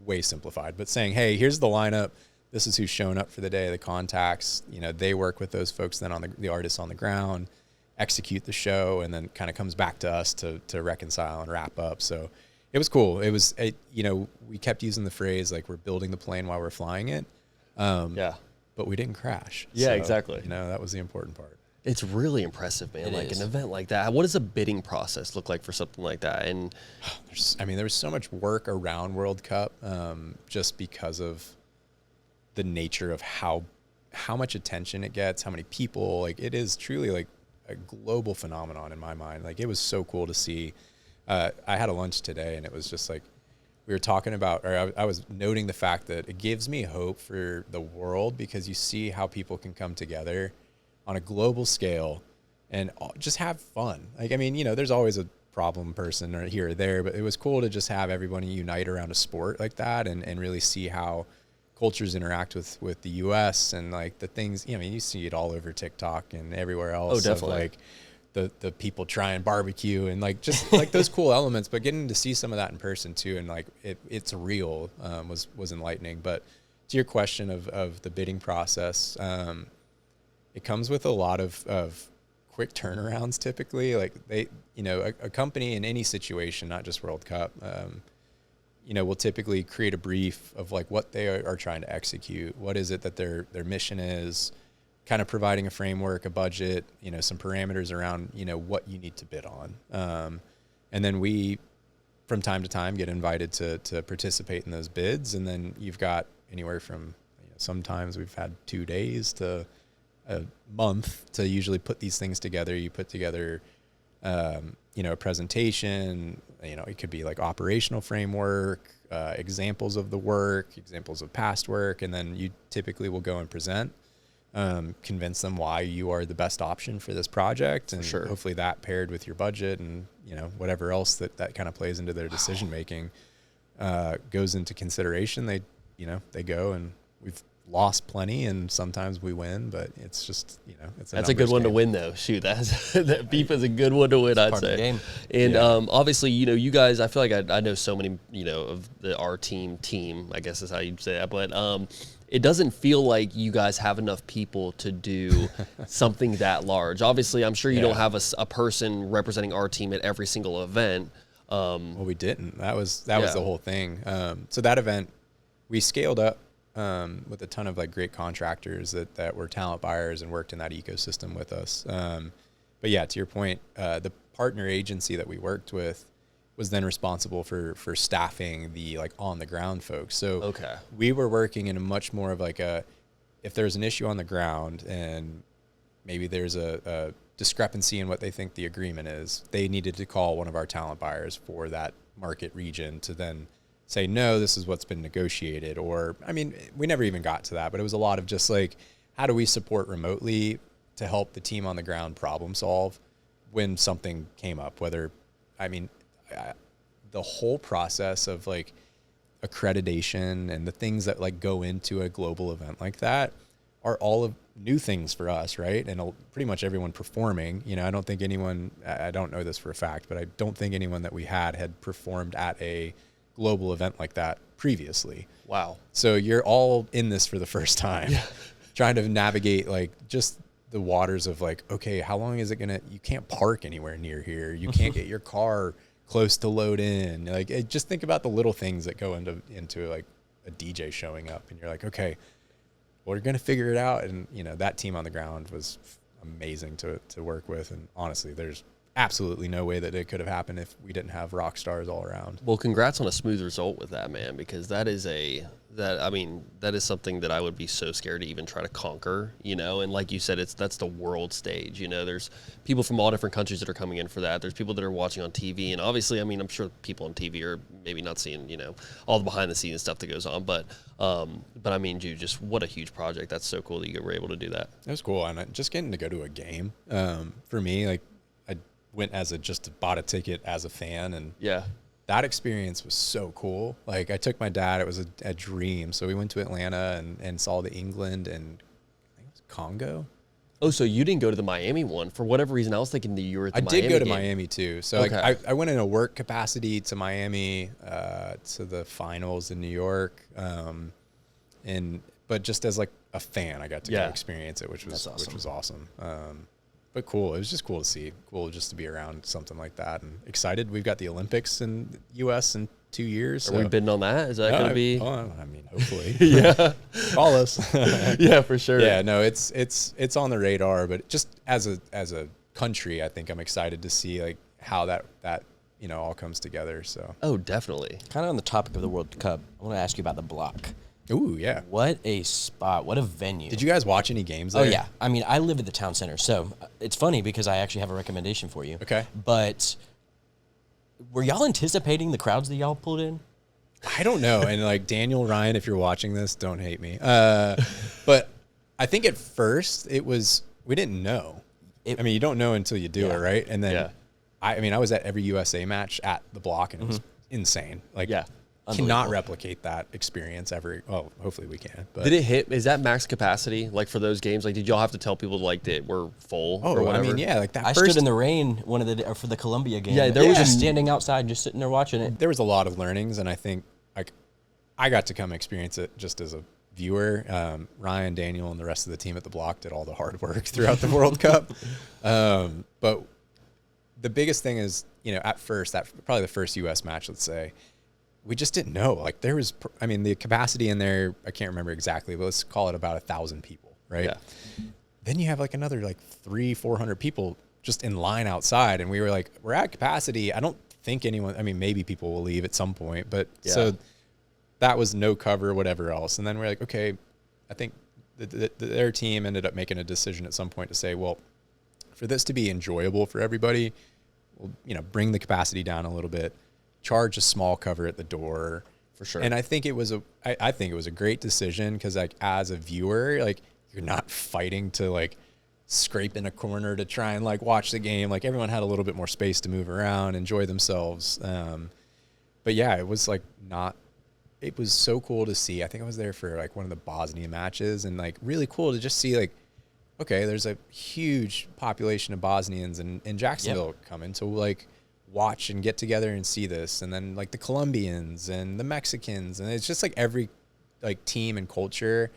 C: way simplified, but saying, hey, here's the lineup. This is who's shown up for the day, the contacts. You know, they work with those folks then on the artists on the ground, execute the show, and then kind of comes back to us to reconcile and wrap up. So it was cool. You know, we kept using the phrase like we're building the plane while we're flying it. But we didn't crash.
A: Yeah,
C: so,
A: exactly.
C: You know, that was the important part.
A: It's really impressive, man. An event like that. What does a bidding process look like for something like that? And
C: there was so much work around World Cup, just because of the nature of how much attention it gets, how many people. Like, it is truly like a global phenomenon in my mind. Like, it was so cool to see. I had a lunch today, and it was just like, we were talking about, or I was noting the fact that it gives me hope for the world, because you see how people can come together on a global scale and just have fun. Like, I mean, you know, there's always a problem person or here or there, but it was cool to just have everybody unite around a sport like that, and really see how cultures interact with the US and like the things, you know, I mean, you see it all over TikTok and everywhere else.
A: Oh, definitely.
C: Of like the people trying barbecue and like just like those cool elements, but getting to see some of that in person too, and like it's real was enlightening. But to your question of the bidding process, it comes with a lot of quick turnarounds typically. Like they, a company in any situation, not just World Cup, will typically create a brief of like what they are trying to execute. What is it that their mission is, kind of providing a framework, a budget, some parameters around, what you need to bid on. And then we, from time to time, get invited to participate in those bids. And then you've got anywhere from, sometimes we've had 2 days to a month to usually put these things together. You put together, a presentation, it could be like operational framework, examples of the work, examples of past work, and then you typically will go and present. Convince them why you are the best option for this project, and hopefully that paired with your budget and whatever else that kind of plays into their decision making goes into consideration. They go, and we've lost plenty, and sometimes we win, but it's just that's
A: a good one to win though. Shoot, that beef is a good one to win, I'd say.
B: Of the game.
A: And obviously, you guys, I feel like I know so many of the RTEAM team, I guess is how you'd say that, but it doesn't feel like you guys have enough people to do something that large. Obviously, I'm sure you don't have a person representing our team at every single event.
C: Well, we didn't. That was the whole thing. So that event, we scaled up with a ton of like great contractors that were talent buyers and worked in that ecosystem with us. But yeah, to your point, the partner agency that we worked with was then responsible for staffing the like on the ground folks. So we were working in a much more of like if there's an issue on the ground and maybe there's a discrepancy in what they think the agreement is, they needed to call one of our talent buyers for that market region to then say, no, this is what's been negotiated. Or, I mean, we never even got to that, but it was a lot of just like, how do we support remotely to help the team on the ground problem solve when something came up, the whole process of like accreditation and the things that like go into a global event like that are all of new things for us, right? And pretty much everyone performing, I don't think anyone, I don't know this for a fact, but I don't think anyone that we had performed at a global event like that previously.
A: Wow.
C: So you're all in this for the first time, trying to navigate like just the waters of like, okay, how long is it you can't park anywhere near here. You can't get your car close to load in. Like, just think about the little things that go into like a DJ showing up, and you're like, okay, we're going to figure it out. And, that team on the ground was amazing to work with. And honestly, there's absolutely no way that it could have happened if we didn't have rock stars all around.
A: Well, congrats on a smooth result with that, man, because that is something that I would be so scared to even try to conquer, and like you said, that's the world stage, there's people from all different countries that are coming in for that. There's people that are watching on TV, and obviously, I'm sure people on TV are maybe not seeing, all the behind the scenes stuff that goes on, but dude, just what a huge project. That's so cool that you were able to do that.
C: It was cool. And just getting to go to a game, for me, like I went just bought a ticket as a fan, and that experience was so cool. Like I took my dad, it was a dream. So we went to Atlanta and saw the England and I think it was Congo.
A: Oh, so you didn't go to the Miami one for whatever reason. I was thinking that you were at the Miami
C: I did go to
A: game.
C: Miami too. So I went in a work capacity to Miami, to the finals in New York. But just as like a fan, I got to go experience it, which was awesome. But cool. It was just cool to see. Cool just to be around something like that, and excited. We've got the Olympics in the U.S. in 2 years.
A: Are we bidding on that? Is that going to be?
C: Hopefully.
A: Yeah.
C: Call us.
A: Yeah, for sure.
C: Yeah, no, it's on the radar, but just as a country, I think I'm excited to see like how that all comes together. So.
A: Oh, definitely.
B: Kind of on the topic of the World Cup, I want to ask you about the block.
C: Ooh, yeah.
B: What a spot. What a venue.
C: Did you guys watch any games there?
B: Oh, yeah. I live at the town center, so it's funny because I actually have a recommendation for you.
C: Okay.
B: But were y'all anticipating the crowds that y'all pulled in?
C: I don't know. And like Daniel, Ryan, if you're watching this, don't hate me. But I think at first we didn't know. You don't know until you do it, right? And then I was at every USA match at the block, and it was insane. Like, cannot replicate that experience ever. Oh, hopefully we can. But
A: did it hit? Is that max capacity like for those games? Like, did y'all have to tell people like that we're full?
C: Oh,
A: or whatever?
C: I mean, yeah, like that.
B: I stood in the rain for the Columbia game.
A: Yeah, there was
B: just standing outside, just sitting there watching it.
C: There was a lot of learnings, and I think like I got to come experience it just as a viewer. Ryan, Daniel, and the rest of the team at the block did all the hard work throughout the World Cup. But the biggest thing is, at first, probably the first U.S. match, let's say, we just didn't know. Like there was, the capacity in there, I can't remember exactly, but let's call it about 1,000 people, right? Yeah. Then you have like another like 300-400 people just in line outside, and we were like, we're at capacity. I don't think anyone. Maybe people will leave at some point, but so that was no cover, whatever else. And then we're like, okay, I think their team ended up making a decision at some point to say, well, for this to be enjoyable for everybody, we'll, bring the capacity down a little bit, charge a small cover at the door.
A: For sure.
C: And I think it was a great decision because like as a viewer, like you're not fighting to like scrape in a corner to try and like watch the game. Like everyone had a little bit more space to move around, enjoy themselves. But yeah, it was like it was so cool to see. I think I was there for like one of the Bosnia matches, and like really cool to just see like, okay, there's a huge population of Bosnians in Jacksonville coming to like watch and get together and see this. And then like the Colombians and the Mexicans, and it's just like every like team and culture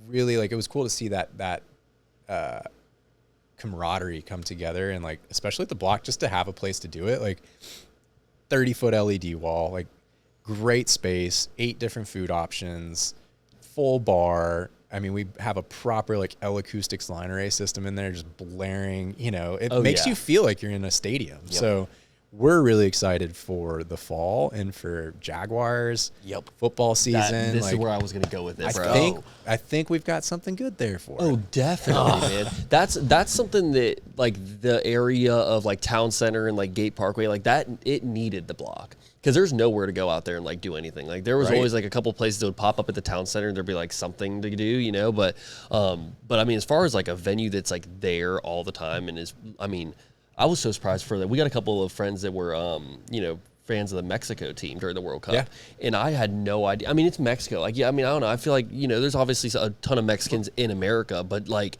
C: really like, it was cool to see that camaraderie come together, and like, especially at the block, just to have a place to do it. Like 30-foot LED wall, like great space, 8 different food options, full bar. We have a proper like L Acoustics line array system in there, just blaring, it makes you feel like you're in a stadium. Yep. So we're really excited for the fall and for Jaguars football season.
A: This is where I was going to go with this, bro.
C: I think we've got something good there for it.
A: Oh, definitely, man. That's something that like the area of like Town Center and like Gate Parkway, like that, it needed the block. Because there's nowhere to go out there and like do anything. Like there was always like a couple places that would pop up at the Town Center and there'd be like something to do, But as far as like a venue that's like there all the time and I was so surprised for that. We got a couple of friends that were, fans of the Mexico team during the World Cup, and I had no idea. It's Mexico. Like, I don't know. I feel like there's obviously a ton of Mexicans in America, but like,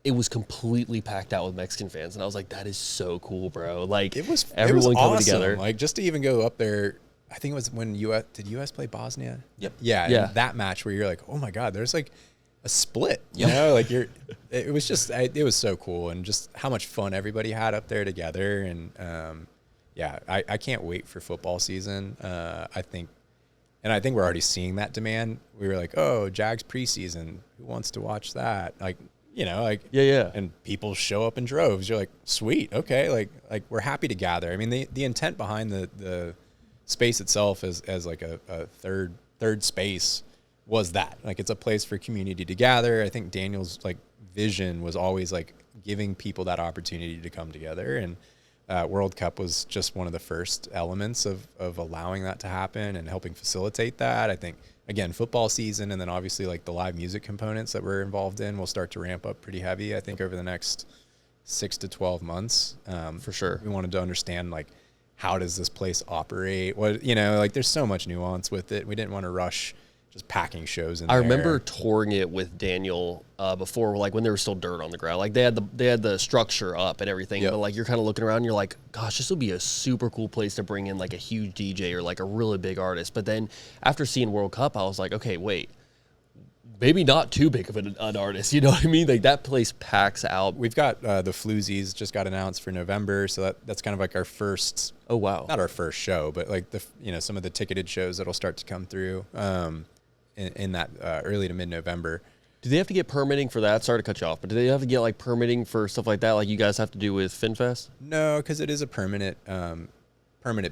A: it was completely packed out with Mexican fans, and I was like, "That is so cool, bro!" Like everyone coming
C: awesome.
A: together.
C: Like just to even go up there. I think it was when did US play Bosnia?
B: Yep.
C: Yeah. That match where you're like, oh my God, there's like a split. Like it was just it was so cool, and just how much fun everybody had up there together. And I can't wait for football season. I think we're already seeing that demand. We were like, oh, Jags preseason, who wants to watch that? Like. And people show up in droves. You're like, sweet, okay, like we're happy to gather. The intent behind the space itself as like a third space was that like it's a place for community to gather. I think Daniel's like vision was always like giving people that opportunity to come together, and World Cup was just one of the first elements of allowing that to happen and helping facilitate that. I think. Again, football season, and then obviously like the live music components that we're involved in will start to ramp up pretty heavy, I think, over the next 6 to 12 months.
A: For sure.
C: We wanted to understand like how does this place operate? What like there's so much nuance with it. We didn't want to rush just packing shows in there.
A: I remember touring it with Daniel before, like when there was still dirt on the ground. Like they had the structure up and everything, but like you're kind of looking around and you're like, gosh, this would be a super cool place to bring in like a huge DJ or like a really big artist. But then after seeing World Cup, I was like, okay, wait, maybe not too big of an artist. You know what I mean? Like that place packs out.
C: We've got the Floozies just got announced for November, so that's kind of like our first.
A: Oh wow!
C: Not our first show, but like some of the ticketed shows that'll start to come through. In that early to mid-November.
A: Do they have to get permitting for that? Sorry to cut you off, but do they have to get like permitting for stuff like that, like you guys have to do with FinFest?
C: No, because it is a permanent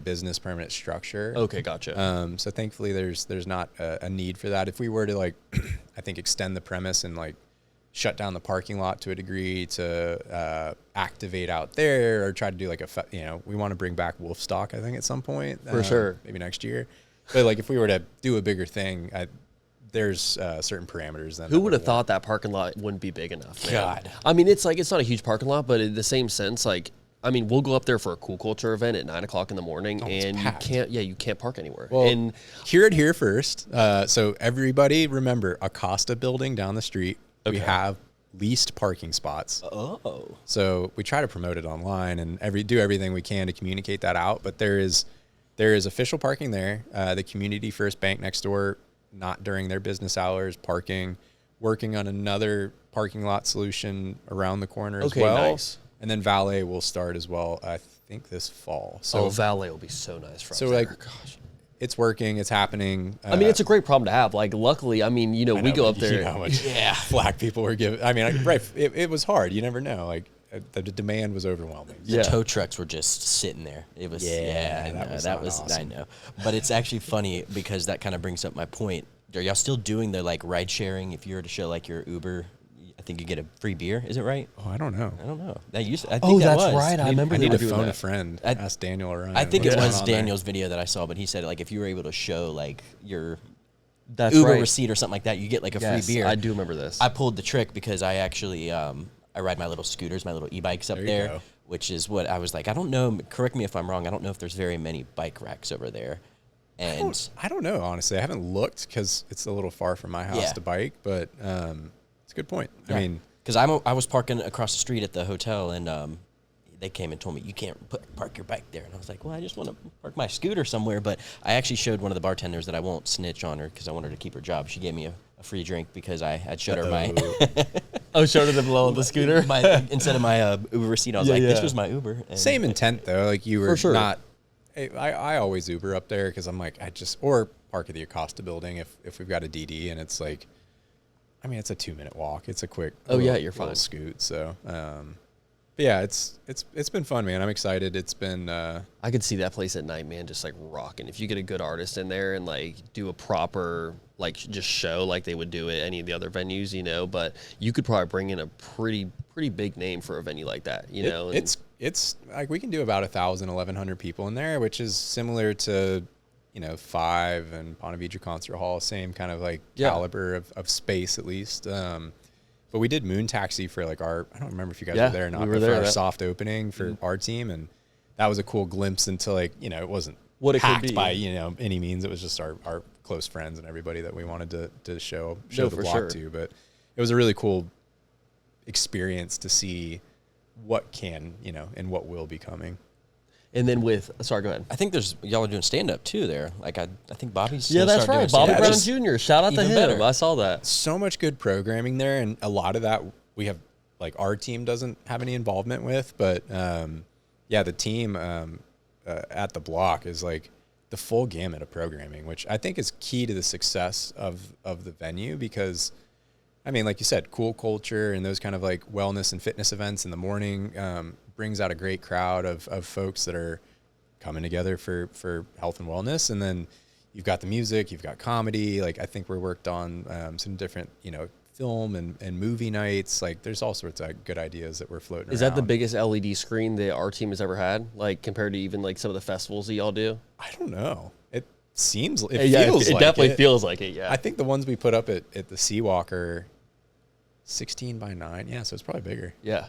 C: business, permanent structure.
A: Okay, gotcha.
C: So thankfully, there's not a need for that. If we were to like, I think extend the premise and like shut down the parking lot to a degree to activate out there, or try to do like we want to bring back wolf stock, I think, at some point.
A: For sure.
C: Maybe next year. But like if we were to do a bigger thing, there's certain parameters. Then
A: who would have thought that parking lot wouldn't be big enough? Man?
C: God,
A: it's like it's not a huge parking lot, but in the same sense, like I mean, we'll go up there for a cool culture event at 9:00 in the morning, and
C: packed.
A: you can't park anywhere.
C: Well,
A: And
C: hear it here first. So everybody remember Acosta building down the street. We have leased parking spots.
B: Oh.
C: So we try to promote it online and do everything we can to communicate that out. But there is official parking there. The Community First Bank next door, not during their business hours, parking, working on another parking lot solution around the corner as well.
A: Nice.
C: And then valet will start as well, I think this fall. So
A: valet will be so nice for us.
C: So like, gosh, it's working, it's happening.
A: I mean, it's a great problem to have. Like, luckily, I mean, we go up there.
C: You know how much flack people were giving. I mean, it was hard. You never know. Like, the demand was overwhelming.
B: The tow trucks were just sitting there. It was, that was awesome. I know. But it's actually funny because that kind of brings up my point. Are y'all still doing the like ride sharing? If you were to show like your Uber, I think you get a free beer. Is it right?
C: Oh, I don't know.
B: That used to, I think that was.
A: Right. I remember
C: I
A: they
C: need
A: were
C: to
A: doing
C: phone
A: that.
C: a friend. Ask Daniel or Ryan.
B: I think it
C: what's
B: was
C: going on there.
B: Daniel's video that I saw, but he said like if you were able to show like your
A: That's
B: Uber
A: right.
B: receipt or something like that, you get like a free beer.
A: I do remember this.
B: I pulled the trick because I actually I ride my little scooters, my little e-bikes up
C: There you
B: there,
C: go.
B: which is what I was like. I don't know. Correct me if I'm wrong. I don't know if there's very many bike racks over there. And
C: I don't know, honestly. I haven't looked because it's a little far from my house to bike, but it's a good point.
B: Yeah.
C: I mean,
B: because I was parking across the street at the hotel, and they came and told me you can't park your bike there, and I was like, well, I just want to park my scooter somewhere. But I actually showed one of the bartenders that I won't snitch on her because I want her to keep her job. She gave me a free drink because I had showed her my
A: showed her the below the scooter.
B: Instead of my Uber receipt. I was like, this was my Uber. And
C: same intent though. Like you were
A: For sure.
C: not. I always Uber up there because I'm like or park at the Acosta building if we've got a DD and it's like, I mean it's a 2-minute walk. It's a quick.
A: You're fine.
C: Little scoot. So, but yeah, it's been fun, man. I'm excited. It's been.
A: I could see that place at night, man, just like rocking. If you get a good artist in there and like do a proper like just show like they would do at any of the other venues, but you could probably bring in a pretty big name for a venue like that, know.
C: It's like we can do about 1,000, 1,100 people in there, which is similar to, Five and Ponte Vedra Concert Hall, same kind of like caliber of space at least. But we did Moon Taxi for like I don't remember if you guys were there or not, but for our soft opening for our team. And that was a cool glimpse into like, it wasn't
A: what it
C: packed
A: could be
C: by, any means. It was just our close friends and everybody that we wanted to show the block to. But it was a really cool experience to see what can, and what will be coming.
A: And then sorry, go ahead.
B: I think y'all are doing stand up too there. Like I think Bobby's
A: that's right. Bobby Brown Jr. Shout out to him.
B: Better.
A: I saw that.
C: So much good programming there, and a lot of that we have like our team doesn't have any involvement with, but the team at the block is like the full gamut of programming, which I think is key to the success of the venue because, I mean, like you said, cool culture and those kind of like wellness and fitness events in the morning brings out a great crowd of folks that are coming together for health and wellness. And then you've got the music, you've got comedy. Like I think we're worked on some different, film and movie nights. Like there's all sorts of good ideas that we're floating around.
A: Is that the biggest LED screen that our team has ever had? Like compared to even like some of the festivals that y'all do?
C: I don't know. It feels
A: it
C: like
A: definitely feels like it. Yeah.
C: I think the ones we put up at the Seawalk are 16 by 9. Yeah, so it's probably bigger.
A: Yeah.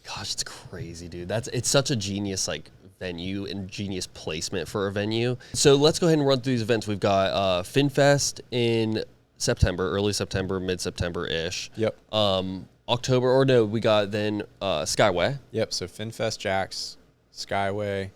A: Gosh, it's crazy, dude. It's such a genius like venue and genius placement for a venue. So let's go ahead and run through these events. We've got FinFest in September, early September, mid-September-ish.
C: Yep.
A: We got then Skyway.
C: Yep. So FinFest Jax, Skyway,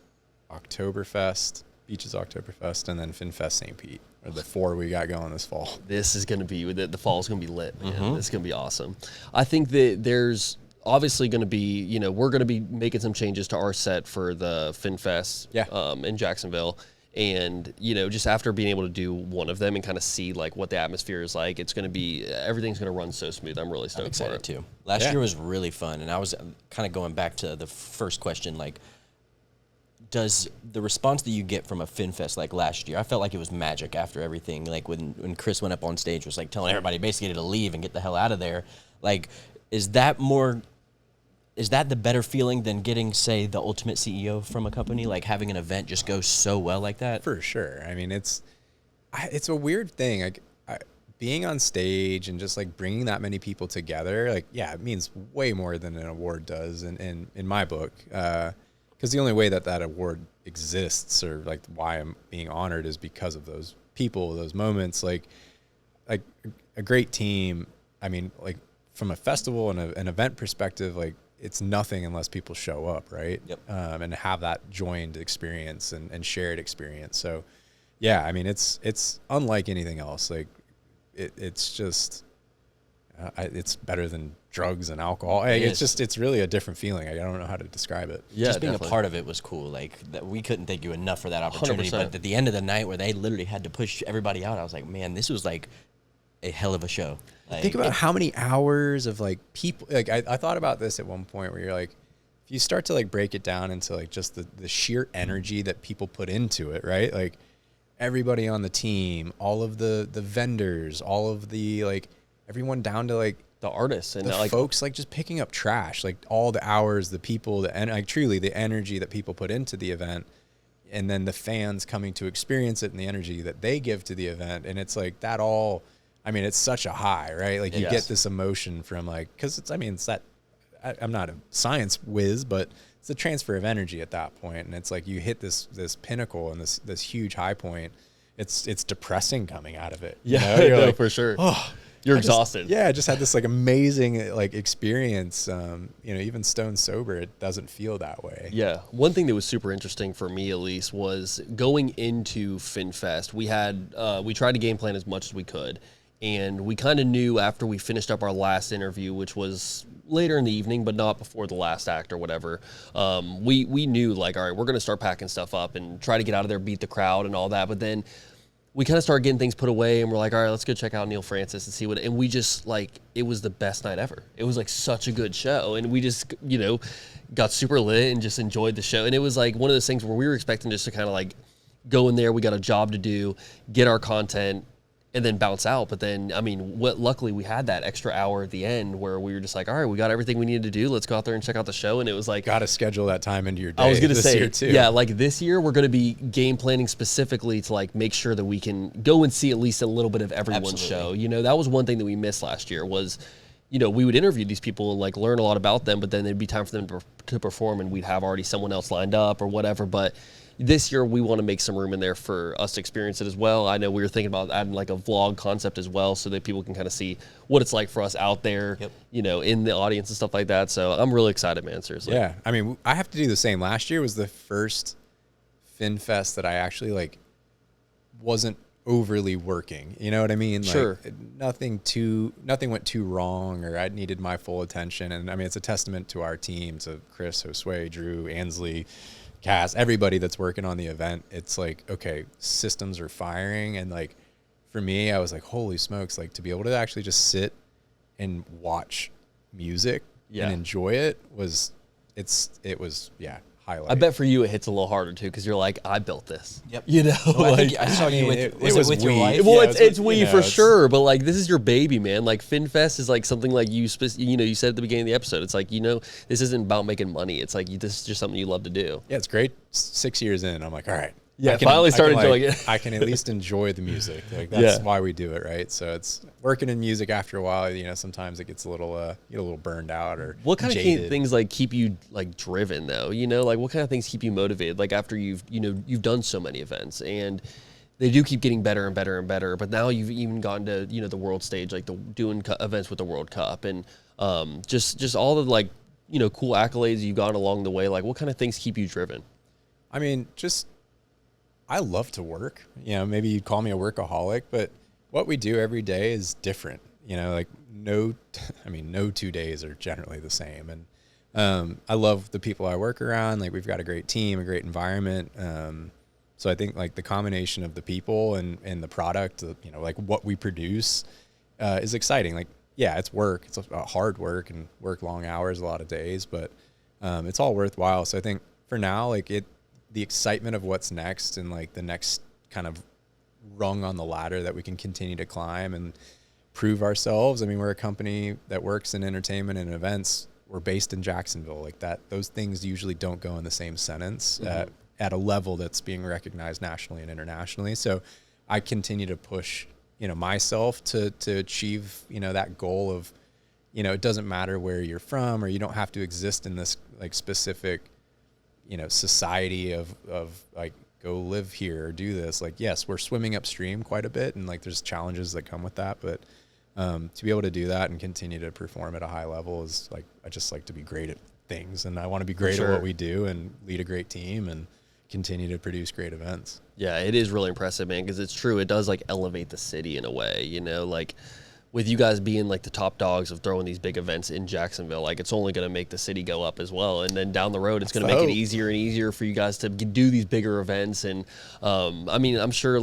C: Oktoberfest, Beaches Oktoberfest, and then FinFest St. Pete are the 4 we got going this fall.
A: This is going to be, the fall's going to be lit, man. This is going to be awesome. I think that there's obviously going to be, we're going to be making some changes to our set for the FinFest in Jacksonville. And, just after being able to do one of them and kind of see like what the atmosphere is like, it's going to be, everything's going to run so smooth. I'm really stoked for it
B: too. Last year was really fun. And I was kind of going back to the first question, like, does the response that you get from a FinFest like last year, I felt like it was magic after everything. Like when Chris went up on stage, was like telling everybody basically to leave and get the hell out of there. Like, is that the better feeling than getting, say, the ultimate CEO from a company? Like having an event just go so well like that?
C: For sure. I mean, it's a weird thing. Like being on stage and just like bringing that many people together, like, yeah, it means way more than an award does in my book. because the only way that that award exists, or like why I'm being honored, is because of those people, those moments. Like a great team. I mean, like from a festival and an event perspective, like it's nothing unless people show up, right?
B: Yep.
C: And have that joined experience and shared experience. So, yeah, I mean, it's unlike anything else. Like it's just it's better than drugs and alcohol. It's really a different feeling. I don't know how to describe it.
B: Yeah, just being a part of it was cool. Like we couldn't thank you enough for that opportunity. 100%. But at the end of the night, where they literally had to push everybody out, I was like, man, this was like a hell of a show. Like,
C: think about how many hours of like people. Like I thought about this at one point, where you're like, if you start to like break it down into like just the sheer energy that people put into it, right? Like everybody on the team, all of the vendors, all of the like everyone down to like
A: the artists and
C: the
A: like
C: folks like just picking up trash, like all the hours, the people, and like truly the energy that people put into the event, and then the fans coming to experience it and the energy that they give to the event. And it's like that all, I mean, it's such a high, right? Like you get this emotion from like, cause it's, I mean, it's that, I'm not a science whiz, but it's the transfer of energy at that point. And it's like, you hit this pinnacle and this huge high point. It's depressing coming out of it.
A: Yeah,
C: you know? You're
A: no,
C: like,
A: for sure.
C: Oh,
A: you're exhausted.
C: I just had this like amazing like experience. You know, even stone sober, it doesn't feel that way.
A: Yeah. One thing that was super interesting for me, at least, was going into FinFest. We tried to game plan as much as we could. And we kind of knew after we finished up our last interview, which was later in the evening, but not before the last act or whatever. We knew like, all right, we're going to start packing stuff up and try to get out of there, beat the crowd and all that. But then we kind of started getting things put away, and we're like, all right, let's go check out Neil Francis and see what, and we just like, it was the best night ever. It was like such a good show. And we just, you know, got super lit and just enjoyed the show. And it was like one of those things where we were expecting just to kind of like go in there. We got a job to do, get our content, and then bounce out. But then, I mean, luckily we had that extra hour at the end where we were just like, all right, we got everything we needed to do. Let's go out there and check out the show. And it was like,
C: got to schedule that time into your day.
A: I was going to say,
C: year too.
A: Yeah, like this year we're going to be game planning specifically to like make sure that we can go and see at least a little bit of everyone's show. You know, that was one thing that we missed last year was, you know, we would interview these people and like learn a lot about them, but then it'd be time for them to perform, and we'd have already someone else lined up or whatever. But this year we want to make some room in there for us to experience it as well. I know we were thinking about adding like a vlog concept as well, so that people can kind of see what it's like for us out there, you know, in the audience and stuff like that. So I'm really excited, man, seriously.
C: Yeah. I mean, I have to do the same. Last year was the first FinFest that I actually like wasn't overly working. You know what I mean?
A: Sure.
C: Like nothing went too wrong, or I needed my full attention. And I mean, it's a testament to our team, to Chris, Josue, Drew, Ansley, Cass, everybody that's working on the event. It's like, okay, systems are firing. And like, for me, I was like, holy smokes, like to be able to actually just sit and watch music and enjoy it was highlight.
A: I bet for you it hits a little harder too, because you're like, I built this.
B: Yep.
A: You know,
B: well, I saw you with, it was with your wife?
A: Well, it's we for sure, but like this is your baby, man. Like FinFest is like something like you know, you said at the beginning of the episode, it's like, you know, this isn't about making money. It's like this is just something you love to do.
C: Yeah, it's great. 6 years in, I'm like, all right.
A: Yeah, finally started enjoying it.
C: I can at least enjoy the music. Like that's why we do it, right? So it's working in music after a while. You know, sometimes it gets a little burned out or
A: what kind
C: jaded.
A: of things like keep you like driven though? You know, like what kind of things keep you motivated? Like after you've done so many events and they do keep getting better and better and better. But now you've even gotten to the world stage, like doing events with the World Cup and just all the like cool accolades you've gotten along the way. Like what kind of things keep you driven?
C: I mean, I love to work. You know, maybe you'd call me a workaholic, but what we do every day is different. You know, like no 2 days are generally the same. And I love the people I work around. Like we've got a great team, a great environment. So I think like the combination of the people and the product, like what we produce is exciting. Like, yeah, it's work. It's hard work and work long hours a lot of days, but it's all worthwhile. So I think for now, like the excitement of what's next and like the next kind of rung on the ladder that we can continue to climb and prove ourselves. I mean, we're a company that works in entertainment and events. We're based in Jacksonville. Like that, those things usually don't go in the same sentence at a level that's being recognized nationally and internationally. So I continue to push, myself to achieve, that goal of, it doesn't matter where you're from, or you don't have to exist in this like specific society of like, go live here or do this. Like, yes, we're swimming upstream quite a bit, and like there's challenges that come with that, but to be able to do that and continue to perform at a high level is like, I just like to be great at things, and I want to be great at what we do and lead a great team and continue to produce great events.
A: Yeah, it is really impressive, man, because it's true. It does like elevate the city in a way, like with you guys being like the top dogs of throwing these big events in Jacksonville, like it's only going to make the city go up as well. And then down the road, it's going to make it easier and easier for you guys to do these bigger events. And I mean, I'm sure,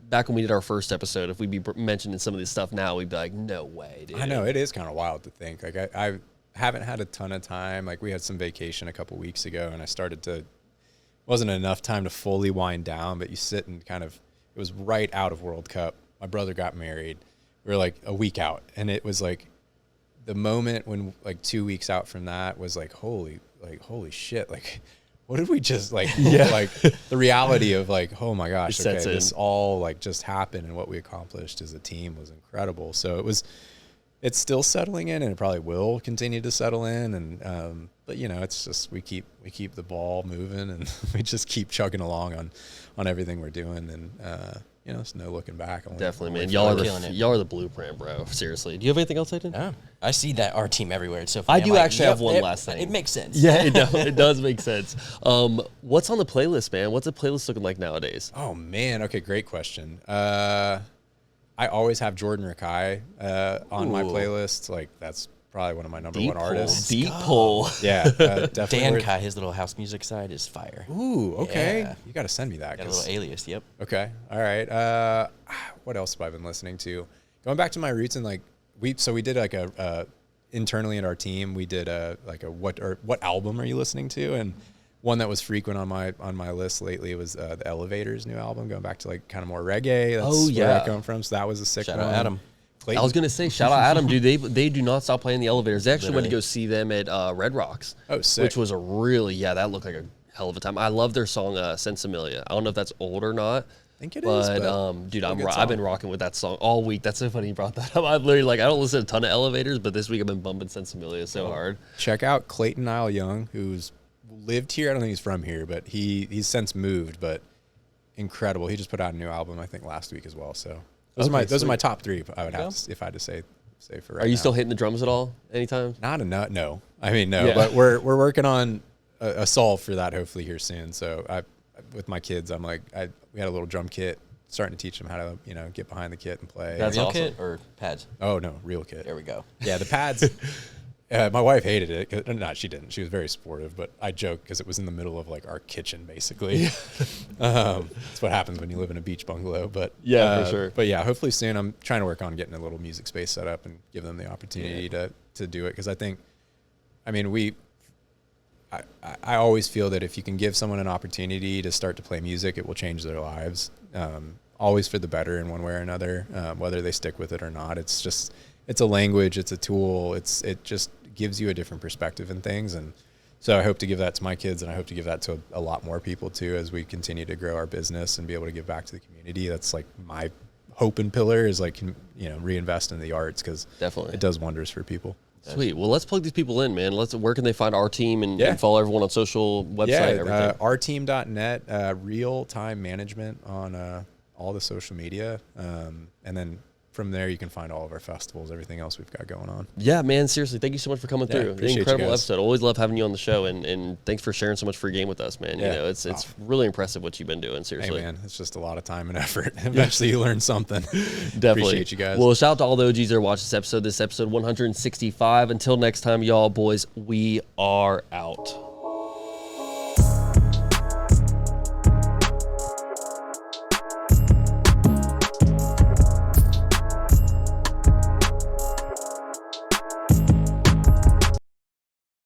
A: back when we did our first episode, if we'd be mentioning some of this stuff now, we'd be like, no way, dude.
C: I know, it is kind of wild to think. Like I haven't had a ton of time. Like we had some vacation a couple weeks ago, and I started to, wasn't enough time to fully wind down, but you sit and kind of, it was right out of World Cup. My brother got married. We were like a week out, and it was like the moment when like 2 weeks out from that was like, holy shit. Like, what did we just like, like the reality of like, oh my gosh, okay, this all like just happened, and what we accomplished as a team was incredible. So it's still settling in, and it probably will continue to settle in. And, but it's just, we keep the ball moving, and we just keep chugging along on everything we're doing. And, it's no looking back.
A: Definitely, man. Y'all are the blueprint, bro. Seriously. Do you have anything else, Aiden?
B: No. I see that our team everywhere. It's so funny.
A: I do actually have one last thing.
B: It makes sense.
A: Yeah, it does make sense. What's on the playlist, man? What's the playlist looking like nowadays?
C: Oh, man. Okay, great question. I always have Jordan Rakai on my playlist. Like, that's probably one of my number one artists.
A: Deep pull.
C: Yeah, definitely.
B: Dan Kai, his little house music side is fire.
C: Ooh, okay.
B: Yeah.
C: You got to send me that.
B: Got a little Alias, yep.
C: Okay, all right. What else have I been listening to? Going back to my roots, and like we did like a internally in our team, we did what album are you listening to? And one that was frequent on my list lately was the Elevators' new album, going back to like kind of more reggae. That's where I come from. So that was a sick one.
B: Shout out Adam.
A: Clayton. I was gonna say, shout out Adam, dude. They do not stop playing the Elevators. They actually went to go see them at Red Rocks.
C: Oh, sick.
A: Which was that looked like a hell of a time. I love their song Sensimilia. I don't know if that's old or not.
C: I think it is.
A: But dude, I've been rocking with that song all week. That's so funny you brought that up. I've literally I don't listen to a ton of Elevators, but this week I've been bumping Sensimilia so hard.
C: Check out Clayton Niall Young, who's lived here. I don't think he's from here, but he's since moved. But incredible. He just put out a new album, I think, last week as well. So. Those are my top three. I would have to, if I had to say for right now.
A: Are you still hitting the drums at all? Anytime?
C: Not a nut. No. I mean, no. Yeah. But we're working on a solve for that hopefully here soon. So with my kids, I'm like we had a little drum kit. Starting to teach them how to get behind the kit and play.
B: That's real awesome. Kit or pads?
C: Oh no, real kit.
B: There we go.
C: Yeah, the pads. My wife hated it. No, she didn't. She was very supportive, but I joke because it was in the middle of like our kitchen, basically. That's what happens when you live in a beach bungalow. But
A: yeah, for sure.
C: But yeah, hopefully soon. I'm trying to work on getting a little music space set up and give them the opportunity to do it, because I think, I mean, I always feel that if you can give someone an opportunity to start to play music, it will change their lives. Always for the better in one way or another, whether they stick with it or not. It's a language, it's a tool, it just gives you a different perspective in things. And so I hope to give that to my kids, and I hope to give that to a lot more people too, as we continue to grow our business and be able to give back to the community. That's like my hope and pillar, is like, reinvest in the arts, because
A: definitely
C: it does wonders for people.
A: Sweet. Well, let's plug these people in, man. Where can they find our team and follow everyone on social, website, everything?
C: RTEAM.net, real-time management on all the social media. And then from there, you can find all of our festivals, everything else we've got going on.
A: Yeah, man, seriously, thank you so much for coming through. Incredible episode. Always love having you on the show, and thanks for sharing so much free game with us, man.
C: Yeah.
A: It's really impressive what you've been doing, seriously.
C: Hey, man, it's just a lot of time and effort. Eventually, you learn something.
A: Definitely.
C: Appreciate you guys.
A: Well, shout out to all the OGs that are watching this episode 165. Until next time, y'all, boys, we are out.